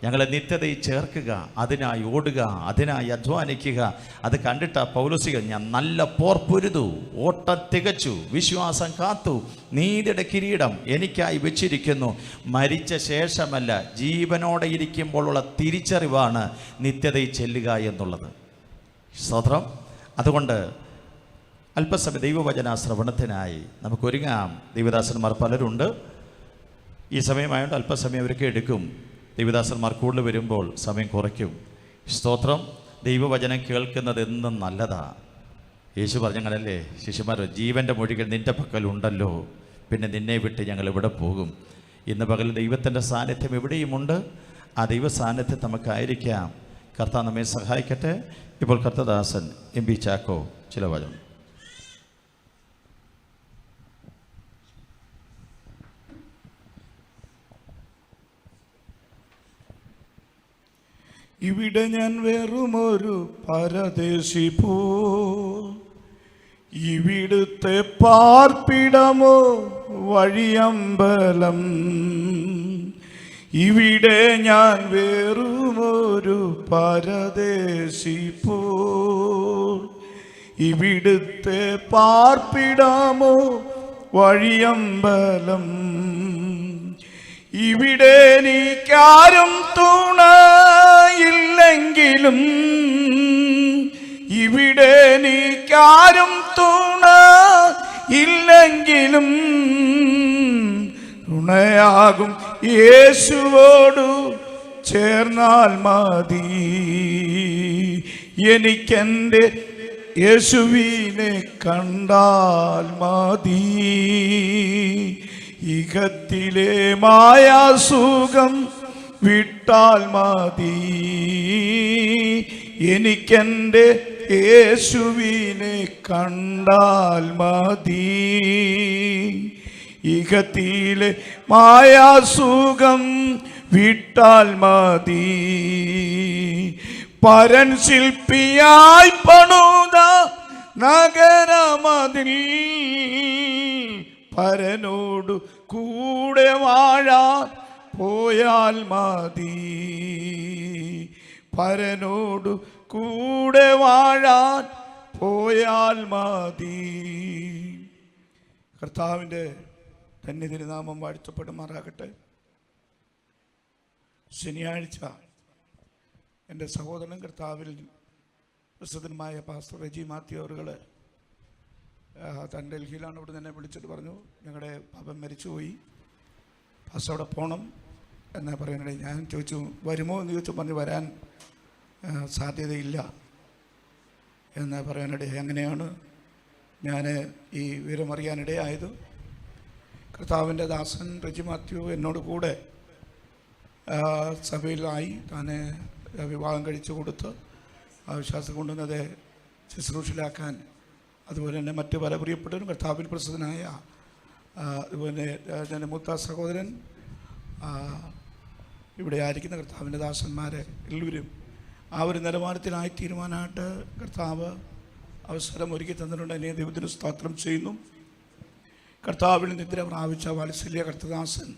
ഞങ്ങളെ നിത്യതയിൽ ചേർക്കുക, അതിനായി ഓടുക, അതിനായി അധ്വാനിക്കുക. അത് കണ്ടിട്ടാ പൗലോസിക ഞാൻ നല്ല പോർ പൊരുതു, ഓട്ടം തികച്ചു, വിശ്വാസം കാത്തു, നീതിയുടെ കിരീടം എനിക്കായി വെച്ചിരിക്കുന്നു. മരിച്ച ശേഷമല്ല, ജീവനോടെ ഇരിക്കുമ്പോഴുള്ള തിരിച്ചറിവാണ് നിത്യതയിൽ ചെല്ലുക എന്നുള്ളത്. സ്തോത്രം. അതുകൊണ്ട് അല്പസമയം ദൈവവചന ശ്രവണത്തിനായി നമുക്ക് ഒരുങ്ങാം. ദൈവദാസന്മാർ പലരുണ്ട്. ഈ സമയമായതുകൊണ്ട് അല്പസമയം അവർക്ക് എടുക്കും. ദൈവദാസന്മാർ കൂടുതൽ വരുമ്പോൾ സമയം കുറയ്ക്കും. സ്തോത്രം. ദൈവവചനം കേൾക്കുന്നത് എന്നും നല്ലതാ. യേശു പറഞ്ഞങ്ങളല്ലേ ശിഷ്യന്മാർ, ജീവൻ്റെ മൊഴികൾ നിൻ്റെ പക്കലുണ്ടല്ലോ, പിന്നെ നിന്നെ വിട്ട് ഞങ്ങൾ ഇവിടെ പോകും. ഇന്ന് പകൽ ദൈവത്തിൻ്റെ സാന്നിധ്യം എവിടെയുമുണ്ട്. ആ ദൈവ സാന്നിധ്യം നമുക്കായിരിക്കാം. കർത്താവ് നമ്മെ സഹായിക്കട്ടെ. ഇപ്പോൾ കർത്തദാസൻ എം ബി ചാക്കോ ചില വചനം. ഇവിടെ ഞാൻ വെറുമൊരു പരദേശി പോ, ഇവിടുത്തെ പാർപ്പിടമോ വഴിയമ്പലം. ഇവിടെ ഞാൻ വെറുമൊരു പരദേശി പോ, ഇവിടുത്തെ പാർപ്പിടമോ വഴിയമ്പലം. ഇവിടെ എനിക്കാരും തുണയില്ലെങ്കിലും, ഇവിടെ എനിക്കാരും തുണയില്ലെങ്കിലും തുണയാകും യേശുവോടു ചേർന്നാൽ മതി. എനിക്കെൻ്റെ യേശുവിനെ കണ്ടാൽ മതി. ഇഹത്തിലെ മായാസുഖം വിട്ടാൽ മതി. എനിക്കെൻ്റെ യേശുവിനെ കണ്ടാൽ മതി. ഇഹത്തിലെ മായാസുഖം വിട്ടാൽ മതി. പരൻ ശില്പിയായി പണിത നഗരമതിൽ പരനോടു കൂടെ വാഴാൻ പോയാൽ മതി. പരനോടു കൂടെ വാഴാൻ പോയാൽ മതി. കർത്താവിൻ്റെ തന്നെ തിരുനാമം വാഴ്ത്തപ്പെടുമാറാകട്ടെ. ശനിയാഴ്ച എൻ്റെ സഹോദരൻ കർത്താവിൽ പ്രസിദ്ധമായ പാസ്റ്റർ റെജി മാത്യു അവറുകൾ താൻ ഡൽഹിയിലാണ്. ഇവിടെ തന്നെ വിളിച്ചിട്ട് പറഞ്ഞു, ഞങ്ങളുടെ പാപം മരിച്ചുപോയി, പാസ്റ്റർ അവിടെ പോകണം എന്നാ പറയാനിടയിൽ. ഞാൻ ചോദിച്ചു വരുമോ എന്ന് ചോദിച്ചു. പറഞ്ഞു വരാൻ സാധ്യതയില്ല എന്ന് പറയാനിടയിൽ. അങ്ങനെയാണ് ഞാൻ ഈ വിവരമറിയാനിടയായത്. കർത്താവിൻ്റെ ദാസൻ റെജി മാത്യു എന്നോട് കൂടെ സഭയിലായി. താനെ വിവാഹം കഴിച്ചു കൊടുത്ത് ആ വിശ്വാസം കൊണ്ടുവന്നത് ശുശ്രൂഷയിലാക്കാൻ, അതുപോലെ തന്നെ മറ്റ് പല പ്രിയപ്പെട്ടവരും കർത്താവിൽ പ്രസിദ്ധനായ അതുപോലെ എൻ്റെ മൂത്ത സഹോദരൻ, ഇവിടെ ആയിരിക്കുന്ന കർത്താവിൻ്റെ ദാസന്മാരെ എല്ലാവരും ആ ഒരു നിലവാരത്തിലായി തീരുമാനമായിട്ട് കർത്താവ് അവസരം ഒരുക്കി തന്നിട്ടുണ്ട്. എന്നെ ദൈവത്തിന് സ്തോത്രം ചെയ്യുന്നു. കർത്താവിൽ നിദ്ര പ്രാപിച്ച വാത്സല്യ കർത്തദാസൻ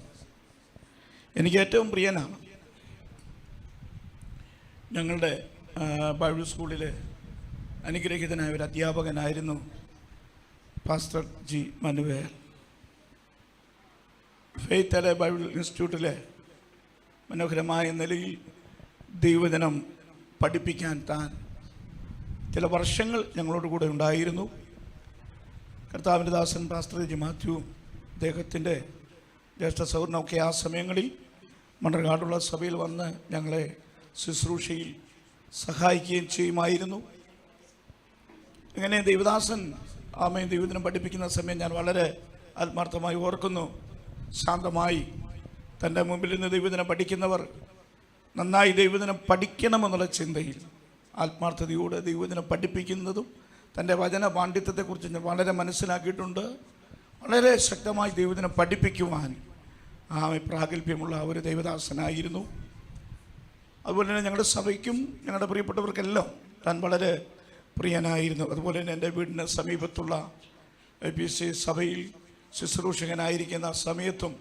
എനിക്ക് ഏറ്റവും പ്രിയനാണ്. ഞങ്ങളുടെ ബൈബിൾ സ്കൂളിലെ അനുഗ്രഹീതനായ ഒരു അധ്യാപകനായിരുന്നു പാസ്റ്റർ ജി മനുവേൽ. ഫെയ്ത്ത് ബൈബിൾ ഇൻസ്റ്റിറ്റ്യൂട്ടിലെ മനോഹരമായ നിലയിൽ ദൈവജനം പഠിപ്പിക്കാൻ താൻ ചില വർഷങ്ങൾ ഞങ്ങളോട് കൂടെ ഉണ്ടായിരുന്നു. കർത്താവിൻ്റെ ദാസൻ പാസ്റ്റർ ജി മാത്യുവും അദ്ദേഹത്തിൻ്റെ ജ്യേഷ്ഠ സൗഹൃദമൊക്കെ ആ സമയങ്ങളിൽ മണ്ണർകാടുള്ള സഭയിൽ വന്ന് ഞങ്ങളെ ശുശ്രൂഷയിൽ സഹായിക്കുകയും ചെയ്യുമായിരുന്നു. ഇങ്ങനെ ദൈവദാസൻ ആമേൻ ദൈവദിനം പഠിപ്പിക്കുന്ന സമയം ഞാൻ വളരെ ആത്മാർത്ഥമായി ഓർക്കുന്നു. ശാന്തമായി തൻ്റെ മുമ്പിൽ നിന്ന് ദൈവദിനം പഠിക്കുന്നവർ നന്നായി ദൈവദിനം പഠിക്കണമെന്നുള്ള ചിന്തയിൽ ആത്മാർത്ഥതയോടെ ദൈവദിനം പഠിപ്പിക്കുന്നതും തൻ്റെ വചന പാണ്ഡിത്യത്തെക്കുറിച്ച് ഞാൻ വളരെ മനസ്സിലാക്കിയിട്ടുണ്ട്. വളരെ ശക്തമായി ദൈവത്തിനെ പഠിപ്പിക്കുവാൻ പ്രാഗൽഭ്യമുള്ള ഒരു ദൈവദാസനായിരുന്നു. അതുപോലെ തന്നെ ഞങ്ങളുടെ സഭയ്ക്കും ഞങ്ങളുടെ പ്രിയപ്പെട്ടവർക്കെല്ലാം താൻ വളരെ പ്രിയനായിരുന്നു. അതുപോലെ തന്നെ എൻ്റെ വീടിന് സമീപത്തുള്ള APC സഭയിൽ ശുശ്രൂഷകനായിരിക്കുന്ന സമയത്തും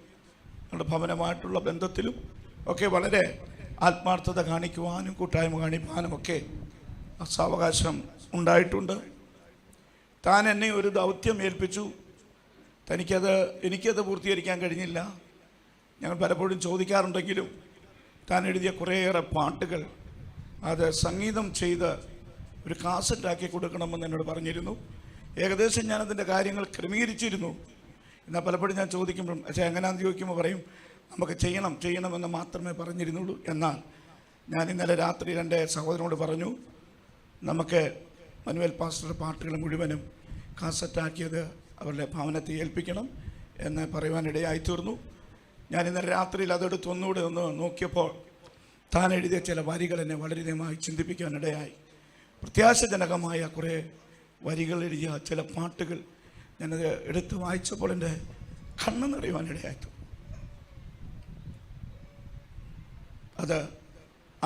ഞങ്ങളുടെ ഭവനമായിട്ടുള്ള ബന്ധത്തിലും ഒക്കെ വളരെ ആത്മാർത്ഥത കാണിക്കുവാനും കൂട്ടായ്മ കാണിക്കാനും ഒക്കെ സാവകാശം ഉണ്ടായിട്ടുണ്ട്. താൻ എന്നെ ഒരു ദൗത്യം ഏൽപ്പിച്ചു. എനിക്കത് പൂർത്തീകരിക്കാൻ കഴിഞ്ഞില്ല. ഞങ്ങൾ പലപ്പോഴും ചോദിക്കാറുണ്ടെങ്കിലും താൻ എഴുതിയ കുറേയേറെ പാട്ടുകൾ അത് സംഗീതം ചെയ്ത് ഒരു കാസറ്റാക്കി കൊടുക്കണമെന്ന് എന്നോട് പറഞ്ഞിരുന്നു. ഏകദേശം ഞാനതിൻ്റെ കാര്യങ്ങൾ ക്രമീകരിച്ചിരുന്നു. എന്നാൽ പലപ്പോഴും ഞാൻ ചോദിക്കുമ്പോഴും പക്ഷേ എങ്ങനെയാണെന്ന് ചോദിക്കുമ്പോൾ പറയും നമുക്ക് ചെയ്യണമെന്ന് മാത്രമേ പറഞ്ഞിരുന്നുള്ളൂ. എന്നാൽ ഞാൻ ഇന്നലെ രാത്രി എൻ്റെ സഹോദരനോട് പറഞ്ഞു, നമുക്ക് മനുവേൽ പാസ്റ്ററുടെ പാട്ടുകൾ മുഴുവനും കാസറ്റാക്കിയത് അവരുടെ ഭവനത്തെ ഏൽപ്പിക്കണം എന്ന് പറയുവാനിടയായിത്തീർന്നു. ഞാൻ ഇന്നലെ രാത്രിയിൽ അതെടുത്ത് ഒന്നുകൂടെ ഒന്ന് നോക്കിയപ്പോൾ താൻ എഴുതിയ ചില വരികൾ എന്നെ വളരെയധികമായി ചിന്തിപ്പിക്കാനിടയായി. പ്രത്യാശജനകമായ കുറേ വരികൾ എഴുതിയ ചില പാട്ടുകൾ ഞാനത് എടുത്ത് വായിച്ചപ്പോൾ എൻ്റെ കണ്ണ് നിറയുവാനിടയായിത്തു. അത്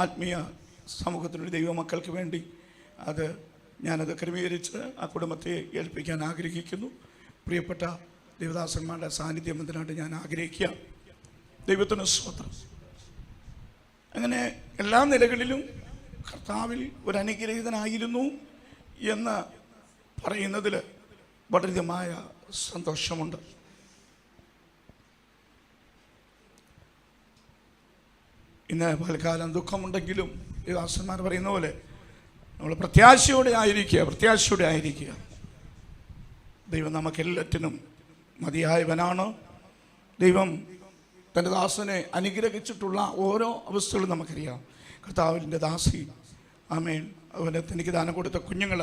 ആത്മീയ സമൂഹത്തിലുള്ള ദൈവമക്കൾക്ക് വേണ്ടി ഞാനത് ക്രമീകരിച്ച് ആ കുടുംബത്തെ ഏൽപ്പിക്കാൻ ആഗ്രഹിക്കുന്നു. പ്രിയപ്പെട്ട ദേവദാസന്മാരുടെ സാന്നിധ്യം എന്തിനായിട്ട് ഞാൻ ആഗ്രഹിക്കുക. ദൈവത്തിന് സ്തോത്രം. അങ്ങനെ എല്ലാ നിലകളിലും കർത്താവിൽ ഒരു അനുഗ്രഹീതനായിരുന്നു എന്ന് പറയുന്നതിൽ വളരെയധികമായ സന്തോഷമുണ്ട്. ഇന്ന് പലകാലം ദുഃഖമുണ്ടെങ്കിലും ദേവദാസന്മാർ പറയുന്ന പോലെ നമ്മൾ പ്രത്യാശയോടെ ആയിരിക്കുക. ദൈവം നമുക്കെല്ലാറ്റിനും മതിയായവനാണ്. ദൈവം തൻ്റെ ദാസനെ അനുഗ്രഹിച്ചിട്ടുള്ള ഓരോ അവസ്ഥകളും നമുക്കറിയാം. കർത്താവിൻ്റെ ദാസി ആമേൻ, അതുപോലെ തനിക്ക് ദാനം കൊടുത്ത കുഞ്ഞുങ്ങൾ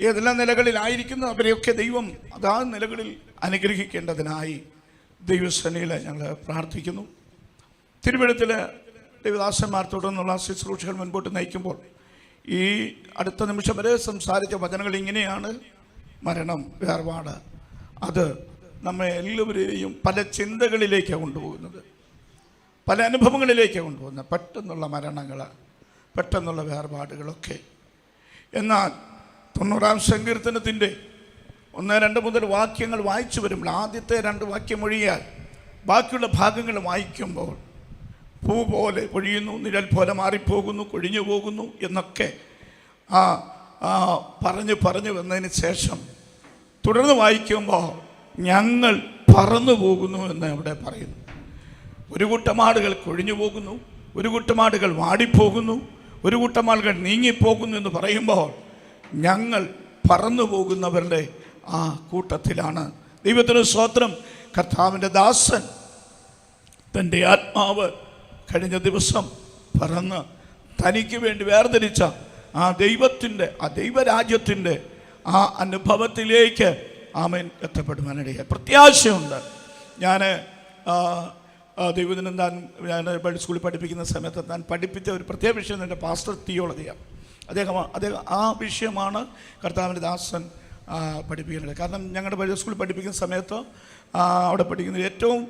ഏതെല്ലാം നിലകളിലായിരിക്കുന്ന അവരെയൊക്കെ ദൈവം അതാ നിലകളിൽ അനുഗ്രഹിക്കേണ്ടതിനായി ദൈവസേനയിൽ ഞങ്ങൾ പ്രാർത്ഥിക്കുന്നു. തിരുവഴുത്തിൽ ദൈവദാസന്മാർ തുടർന്നുള്ള ശുശ്രൂഷകൾ മുൻപോട്ട് നയിക്കുമ്പോൾ ഈ അടുത്ത നിമിഷം വരെ സംസാരിച്ച വചനങ്ങൾ ഇങ്ങനെയാണ്. മരണം, വേർപാട്, അത് നമ്മെ എല്ലാവരെയും പല ചിന്തകളിലേക്കാണ് കൊണ്ടുപോകുന്നത്, പല അനുഭവങ്ങളിലേക്കാണ് കൊണ്ടുപോകുന്നത്. പെട്ടെന്നുള്ള മരണങ്ങൾ, പെട്ടെന്നുള്ള വേർപാടുകളൊക്കെ. എന്നാൽ 90-ാം സങ്കീർത്തനത്തിൻ്റെ 1-2 മുതൽ വാക്യങ്ങൾ വായിച്ചു വരുമ്പോൾ ആദ്യത്തെ 2 വാക്യം ഒഴിയാൽ ബാക്കിയുള്ള ഭാഗങ്ങൾ വായിക്കുമ്പോൾ പൂ പോലെ പൊഴിയുന്നു, നിഴൽ പോലെ മാറിപ്പോകുന്നു, കൊഴിഞ്ഞു പോകുന്നു എന്നൊക്കെ പറഞ്ഞു വന്നതിന് ശേഷം തുടർന്ന് വായിക്കുമ്പോൾ ഞങ്ങൾ പറന്നു പോകുന്നു എന്ന് അവിടെ പറയുന്നു. ഒരു കൂട്ടം ആടുകൾ കൊഴിഞ്ഞു പോകുന്നു, ഒരു കൂട്ടം ആടുകൾ വാടിപ്പോകുന്നു, ഒരു കൂട്ടം ആളുകൾ നീങ്ങിപ്പോകുന്നു എന്ന് പറയുമ്പോൾ ഞങ്ങൾ പറന്നു പോകുന്നവരുടെ ആ കൂട്ടത്തിലാണ്. ദൈവത്തിന് സ്തോത്രം. കർത്താവിൻ്റെ ദാസൻ തൻ്റെ ആത്മാവ് കഴിഞ്ഞ ദിവസം പറന്ന് തനിക്ക് വേണ്ടി വേർതിരിച്ച ആ ദൈവത്തിൻ്റെ, ആ ദൈവരാജ്യത്തിൻ്റെ ആ അനുഭവത്തിലേക്ക് ആമേൻ എത്തപ്പെടുവാനിടയായി. പ്രത്യാശയുണ്ട്. ഞാൻ ദൈവദിനം ഞാൻ ബൈബിൾ സ്കൂളിൽ പഠിപ്പിക്കുന്ന സമയത്ത് താൻ പഠിപ്പിച്ച ഒരു പ്രത്യേക വിഷയം എൻ്റെ പാസ്റ്റർ തിയോളജിയാണ്. അദ്ദേഹം ആ വിഷയമാണ് കർത്താവിൻ്റെ ദാസൻ പഠിപ്പിക്കുന്നത്. കാരണം ഞങ്ങളുടെ ബൈബിൾ സ്കൂളിൽ പഠിപ്പിക്കുന്ന സമയത്ത് അവിടെ പഠിക്കുന്ന ഏറ്റവും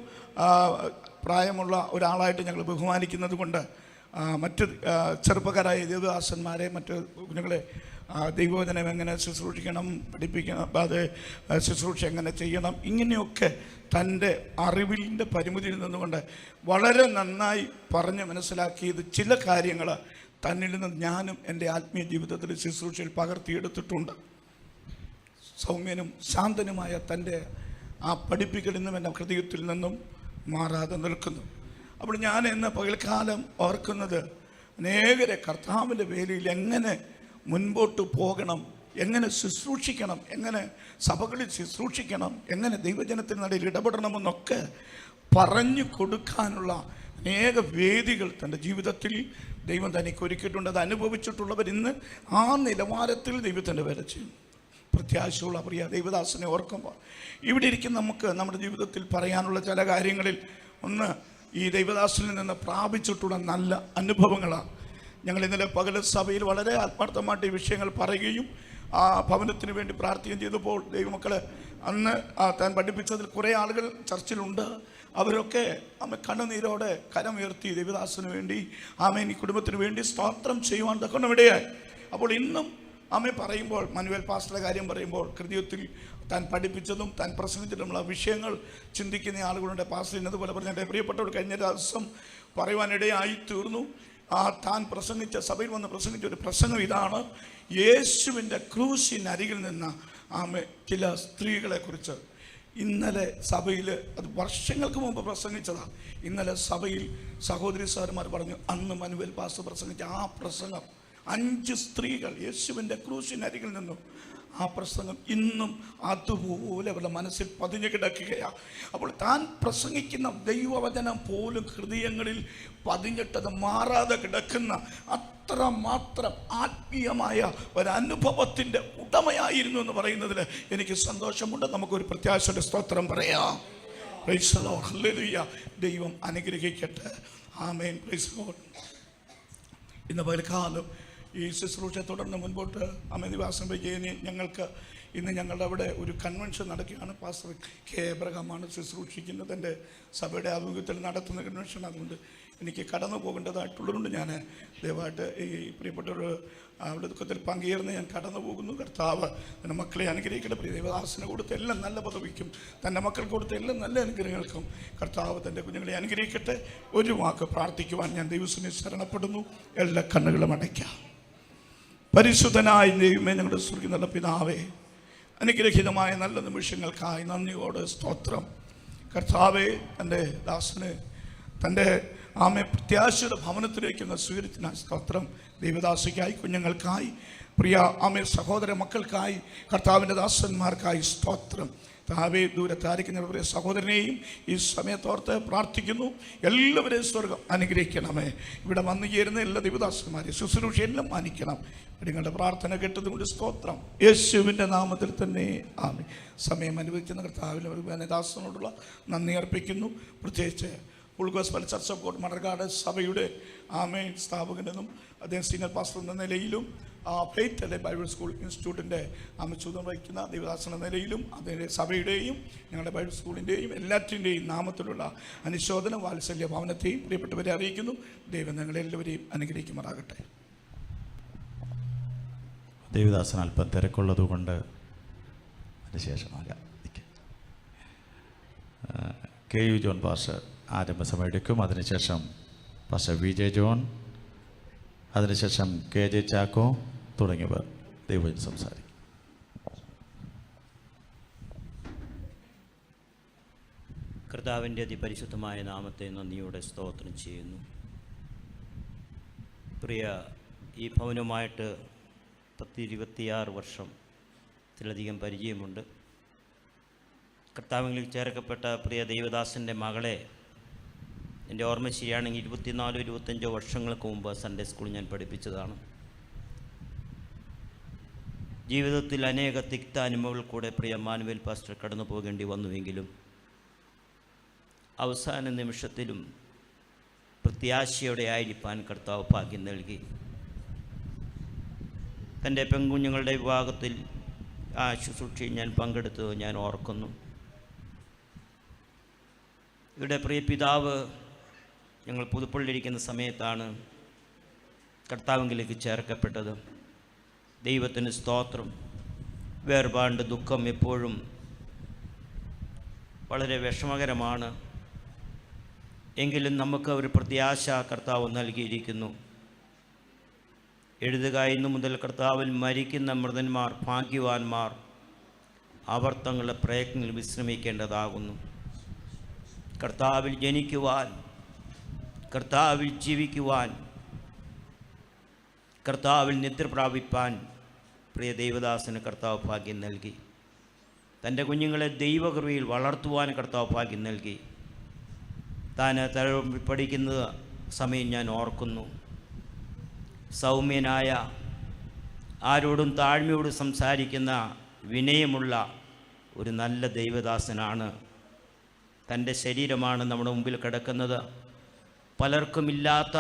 പ്രായമുള്ള ഒരാളായിട്ട് ഞങ്ങൾ ബഹുമാനിക്കുന്നത് കൊണ്ട് മറ്റ് ചെറുപ്പക്കാരായ ദേവദാസന്മാരെ, മറ്റ് കുഞ്ഞുങ്ങളെ ദൈവവചനം എങ്ങനെ ശുശ്രൂഷിക്കണം, പഠിപ്പിക്കണം, അത് ശുശ്രൂഷ എങ്ങനെ ചെയ്യണം, ഇങ്ങനെയൊക്കെ തൻ്റെ അറിവിൻ്റെ പരിമിതിയിൽ നിന്നുകൊണ്ട് വളരെ നന്നായി പറഞ്ഞ് മനസ്സിലാക്കിയത് ചില കാര്യങ്ങൾ തന്നിൽ നിന്ന് ഞാനും എൻ്റെ ആത്മീയ ജീവിതത്തിൽ ശുശ്രൂഷയിൽ പകർത്തിയെടുത്തിട്ടുണ്ട്. സൗമ്യനും ശാന്തനുമായ തൻ്റെ ആ പഠിപ്പിക്കലിൽ നിന്നും എൻ്റെ ഹൃദയത്തിൽ നിന്നും മാറാതെ നിൽക്കുന്നു. അപ്പോൾ ഞാൻ ഇന്ന് പകൽക്കാലം ഓർക്കുന്നത് അനേകരെ കർത്താവിൻ്റെ വേലയിൽ എങ്ങനെ മുൻപോട്ട് പോകണം, എങ്ങനെ ശുശ്രൂഷിക്കണം, എങ്ങനെ സഭകളിൽ ശുശ്രൂഷിക്കണം, എങ്ങനെ ദൈവജനത്തിനിടയിൽ ഇടപെടണമെന്നൊക്കെ പറഞ്ഞു കൊടുക്കാനുള്ള അനേക വേദികൾ തൻ്റെ ജീവിതത്തിൽ ദൈവം തനിക്ക് ഒരുക്കിയിട്ടുണ്ട്. അത് അനുഭവിച്ചിട്ടുള്ളവർ ഇന്ന് ആ നിലവാരത്തിൽ ദൈവത്തിൻ്റെ വേല ചെയ്യും. പ്രത്യാശയുള്ള പ്രിയ ദൈവദാസനെ ഓർക്കുമ്പോൾ ഇവിടെ ഇരിക്കുന്ന നമുക്ക് നമ്മുടെ ജീവിതത്തിൽ പറയാനുള്ള ചില കാര്യങ്ങളിൽ ഒന്ന്, ഈ ദൈവദാസനിൽ നിന്ന് പ്രാപിച്ചിട്ടുള്ള നല്ല അനുഭവങ്ങളാണ്. ഞങ്ങൾ ഇന്നലെ പകൽ സഭയിൽ വളരെ ആത്മാർത്ഥമായിട്ട് ഈ വിഷയങ്ങൾ പറയുകയും ആ ഭവനത്തിന് വേണ്ടി പ്രാർത്ഥിക്കുകയും ചെയ്തപ്പോൾ ദൈവമക്കളെ അന്ന് താൻ പഠിപ്പിച്ചതിൽ കുറേ ആളുകൾ ചർച്ചിലുണ്ട്. അവരൊക്കെ കണ്ണുനീരോടെ കരമുയർത്തി ദൈവദാസന് വേണ്ടി ഈ കുടുംബത്തിന് വേണ്ടി സ്തോത്രം ചെയ്യുവാൻ തക്കണമിടയായി. അപ്പോൾ ഇന്നും പറയുമ്പോൾ മനുവേൽ പാസ്റ്ററുടെ കാര്യം പറയുമ്പോൾ ഹൃദയത്തിൽ താൻ പഠിപ്പിച്ചതും താൻ പ്രസംഗിച്ചിട്ടുമുള്ള വിഷയങ്ങൾ ചിന്തിക്കുന്ന ആളുകളുണ്ട്. പാസ്റ്റർ ഇന്നതുപോലെ പറഞ്ഞ എൻ്റെ പ്രിയപ്പെട്ടവർ കഴിഞ്ഞ ദിവസം പറയുവാനിടയായി തീർന്നു. താൻ പ്രസംഗിച്ച സഭയിൽ വന്ന് പ്രസംഗിച്ച ഒരു പ്രസംഗം ഇതാണ്: യേശുവിൻ്റെ ക്രൂശിനരികിൽ നിന്ന് ചില സ്ത്രീകളെക്കുറിച്ച്. ഇന്നലെ സഭയിൽ, അത് വർഷങ്ങൾക്ക് മുമ്പ് പ്രസംഗിച്ചതാണ്, ഇന്നലെ സഭയിൽ സഹോദരി സാറുമാർ പറഞ്ഞു അന്ന് മനുവേൽ പാസ്റ്റർ പ്രസംഗിച്ച ആ പ്രസംഗം 5 സ്ത്രീകൾ യേശുവിൻ്റെ ക്രൂശിനരികിൽ നിന്നും. ആ പ്രസംഗം ഇന്നും അതുപോലെ അവരുടെ മനസ്സിൽ പതിഞ്ഞു കിടക്കുകയാണ്. അപ്പോൾ താൻ പ്രസംഗിക്കുന്ന ദൈവവചനം പോലും ഹൃദയങ്ങളിൽ പതിഞ്ഞിട്ടത് മാറാതെ കിടക്കുന്ന അത്രമാത്രം ആത്മീയമായ ഒരനുഭവത്തിൻ്റെ ഉടമയായിരുന്നു എന്ന് പറയുന്നതിൽ എനിക്ക് സന്തോഷമുണ്ട്. നമുക്കൊരു പ്രത്യാശയുടെ സ്തോത്രം പറയാം. Praise the lord, hallelujah. ദൈവം അനുഗ്രഹിക്കട്ടെ. ആമേൻ. Praise the lord. ഇന്ന് പകൽക്കാലം ഈ ശുശ്രൂഷ തുടർന്ന് മുൻപോട്ട് നിവാസം വയ്ക്കുകയും ഞങ്ങൾക്ക് ഇന്ന് ഞങ്ങളുടെ അവിടെ ഒരു കൺവെൻഷൻ നടക്കുകയാണ്. പാസ്റ്റർ കെ എബ്രഹാമാണ് ശുശ്രൂഷിക്കുന്നത്. എൻ്റെ സഭയുടെ ആഭിമുഖ്യത്തിൽ നടത്തുന്ന കൺവെൻഷൻ. അതുകൊണ്ട് എനിക്ക് കടന്നു പോകേണ്ടതായിട്ടുള്ളതുകൊണ്ട് ഞാൻ ദയവായിട്ട് ഈ പ്രിയപ്പെട്ടവർ അവിടെ ദുഃഖത്തിൽ പങ്കുചേർന്ന് ഞാൻ കടന്നു പോകുന്നു. കർത്താവ് തൻ്റെ മക്കളെ അനുഗ്രഹിക്കട്ടെ. പ്രിയ ദേവദാസന് കൊടുത്ത എല്ലാ നല്ല പദവിക്കും തൻ്റെ മക്കൾക്ക് കൊടുത്ത എല്ലാ നല്ല അനുഗ്രഹങ്ങൾക്കും കർത്താവ് തൻ്റെ കുഞ്ഞുങ്ങളെ അനുഗ്രഹിക്കട്ടെ. ഒരു വാക്ക് പ്രാർത്ഥിക്കുവാൻ ഞാൻ ദൈവത്തിനെ ശരണപ്പെടുന്നു. എല്ലാ കണ്ണുകളും അടയ്ക്കാം. പരിശുദ്ധനായ ദൈവമേ, ഞങ്ങളുടെ സ്വർഗ്ഗീയ പിതാവേ, അനുഗ്രഹീതമായ നല്ല നിമിഷങ്ങൾക്കായി നന്ദിയോട് സ്തോത്രം. കർത്താവേ, തൻ്റെ ദാസന് തൻ്റെ പ്രത്യാശയുടെ ഭവനത്തിലേക്കുന്ന സ്വീകരിച്ചതിനായി സ്തോത്രം. ദൈവദാസിക്കായി, കുഞ്ഞുങ്ങൾക്കായി, പ്രിയ സഹോദര മക്കൾക്കായി, കർത്താവിൻ്റെ ദാസന്മാർക്കായി സ്തോത്രം. താവേ, ദൂരത്തായിരിക്കുന്ന പ്രിയ സഹോദരനെയും ഈ സമയത്തോർത്ത് പ്രാർത്ഥിക്കുന്നു. എല്ലാവരെയും സ്വർഗം അനുഗ്രഹിക്കണമേ. ഇവിടെ വന്നു ചേരുന്ന എല്ലാ ദൈവദാസന്മാരെയും ശുശ്രൂഷയെല്ലാം മാനിക്കണം. നിങ്ങളുടെ പ്രാർത്ഥന കേട്ടതുകൊണ്ട് സ്തോത്രം. യേശുവിൻ്റെ നാമത്തിൽ തന്നെ ആമേൻ. സമയം അനുവദിക്കുന്ന കർത്താവിൻ്റെ ദാസനോടുള്ള നന്ദി അർപ്പിക്കുന്നു. പ്രത്യേകിച്ച് full gospel church of God Manarcad സഭയുടെ സ്ഥാപകനെന്നും അദ്ദേഹം സീനിയർ പാസ്റ്റർ എന്ന നിലയിലും ഫെയ്ത്ത് അല്ലെ ബൈബിൾ സ്കൂൾ ഇൻസ്റ്റിറ്റ്യൂട്ടിൻ്റെ ചുമതല വഹിക്കുന്ന ദൈവദാസൻ എന്ന നിലയിലും അതിൻ്റെ സഭയുടെയും ഞങ്ങളുടെ ബൈബിൾ സ്കൂളിൻ്റെയും എല്ലാറ്റിൻ്റെയും നാമത്തിലുള്ള അനുശോചന വാത്സല്യ ഭവനത്തെയും പ്രിയപ്പെട്ടവരെ അറിയിക്കുന്നു. ദൈവം ഞങ്ങളെല്ലാവരെയും അനുഗ്രഹിക്കുമാറാകട്ടെ. ദേവദാസൻ അല്പം തിരക്കുള്ളതുകൊണ്ട് അതിനുശേഷമാകാം. കെ യു ജോൺ പാസ്റ്റർ ആരംഭസമയം എടുക്കും. അതിനുശേഷം പാസ്റ്റർ വി ജെ ജോൺ, അതിനുശേഷം കെ ജെ ചാക്കോ തുടങ്ങിയവർ ദൈവം സംസാരിക്കും. കർത്താവിൻ്റെ അതിപരിശുദ്ധമായ നാമത്തെ നന്ദിയോടെ സ്തോത്രം ചെയ്യുന്നു. പ്രിയ, ഈ ഭവനവുമായിട്ട് 26 വർഷത്തിലധികം പരിചയമുണ്ട്. കർത്താവിൽ ചേർക്കപ്പെട്ട പ്രിയ ദൈവദാസൻ്റെ മകളെ എൻ്റെ ഓർമ്മ ശരിയാണെങ്കിൽ 24-25 വർഷങ്ങൾക്ക് മുമ്പ് സൺഡേ സ്കൂൾ ഞാൻ പഠിപ്പിച്ചതാണ്. ജീവിതത്തിൽ അനേക തിക്ത അനുഭവങ്ങൾ കൂടെ പ്രിയ മാനുവേൽ പാസ്റ്റർ കടന്നു പോകേണ്ടി വന്നുവെങ്കിലും അവസാന നിമിഷത്തിലും പ്രത്യാശയോടെ ആയിരിക്കാൻ കർത്താവ് ഭാഗ്യം നൽകി. തൻ്റെ പെൺകുഞ്ഞുങ്ങളുടെ വിവാഹത്തിൽ ആ ശുശ്രൂഷയിൽ ഞാൻ പങ്കെടുത്തത് ഞാൻ ഓർക്കുന്നു. ഇവിടെ പ്രിയ പിതാവ് ഞങ്ങൾ പുതുപ്പള്ളിയിരിക്കുന്ന സമയത്താണ് കർത്താവിലേക്ക് ചേർക്കപ്പെട്ടത്. ദൈവത്തിന് സ്തോത്രം. വേർപാട് ദുഃഖം എപ്പോഴും വളരെ വിഷമകരമാണ്. എങ്കിലും നമുക്ക് ഒരു പ്രത്യാശ കർത്താവ് നൽകിയിരിക്കുന്നു. എഴുതുക, ഇന്നു മുതൽ കർത്താവിൽ മരിക്കുന്ന മൃതന്മാർ ഭാഗ്യവാന്മാർ, അവർ തങ്ങളുടെ പ്രയത്നങ്ങളിൽ വിശ്രമിക്കേണ്ടതാകുന്നു. കർത്താവിൽ ജനിക്കുവാൻ, കർത്താവിൽ ജീവിക്കുവാൻ, കർത്താവിൽ നിദ്ര പ്രാപിപ്പാൻ പ്രിയ ദൈവദാസന് കർത്താവ് ഭാഗ്യം നൽകി. തൻ്റെ കുഞ്ഞുങ്ങളെ ദൈവകൃപയിൽ വളർത്തുവാൻ കർത്താവ് ഭാഗ്യം നൽകി. താൻ പഠിക്കുന്ന സമയം ഞാൻ ഓർക്കുന്നു. സൗമ്യനായ, ആരോടും താഴ്മയോട് സംസാരിക്കുന്ന വിനയമുള്ള ഒരു നല്ല ദൈവദാസനാണ്. തൻ്റെ ശരീരമാണ് നമ്മുടെ മുമ്പിൽ കിടക്കുന്നത്. പലർക്കുമില്ലാത്ത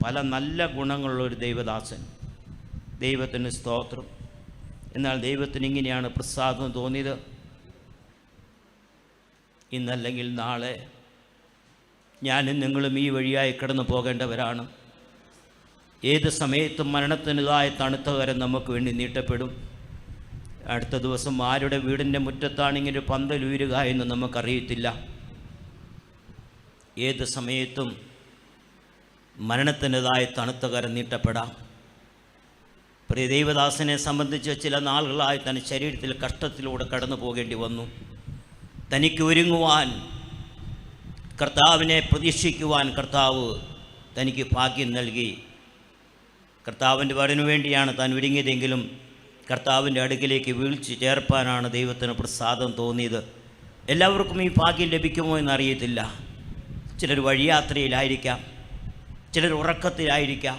പല നല്ല ഗുണങ്ങളുള്ള ഒരു ദൈവദാസൻ. ദൈവത്തിന് സ്തോത്രം. എന്നാൽ ദൈവത്തിന് ഇങ്ങനെയാണ് പ്രസാദം തോന്നിയത്. ഇന്നല്ലെങ്കിൽ നാളെ ഞാനും നിങ്ങളും ഈ വഴിയായി കടന്നു പോകേണ്ടവരാണ്. ഏത് സമയത്തും മരണത്തിൻ്റെതായ തണുത്ത കരം നമുക്ക് വേണ്ടി നീട്ടപ്പെടും. അടുത്ത ദിവസം ആരുടെ വീടിൻ്റെ മുറ്റത്താണ് ഇങ്ങനെ പന്തൽ ഉയരുക എന്ന് നമുക്കറിയത്തില്ല. ഏത് സമയത്തും മരണത്തിൻ്റെതായ തണുത്ത കരം നീട്ടപ്പെടാം. പ്രിയ ദൈവദാസനെ സംബന്ധിച്ച് ചില നാളുകളായി തൻ്റെ ശരീരത്തിൽ കഷ്ടത്തിലൂടെ കടന്നു പോകേണ്ടി വന്നു. തനിക്ക് ഒരുങ്ങുവാൻ, കർത്താവിനെ പ്രതീക്ഷിക്കുവാൻ കർത്താവ് തനിക്ക് ഭാഗ്യം നൽകി. കർത്താവിൻ്റെ വരനു വേണ്ടിയാണ് താൻ ഒരുങ്ങിയതെങ്കിലും കർത്താവിൻ്റെ അടുക്കിലേക്ക് വീഴ്ച ചേർപ്പാനാണ് ദൈവത്തിന് പ്രസാദം തോന്നിയത്. എല്ലാവർക്കും ഈ ഭാഗ്യം ലഭിക്കുമോ എന്നറിയത്തില്ല. ചിലർ വഴിയാത്രയിലായിരിക്കാം, ചിലർ ഉറക്കത്തിലായിരിക്കാം.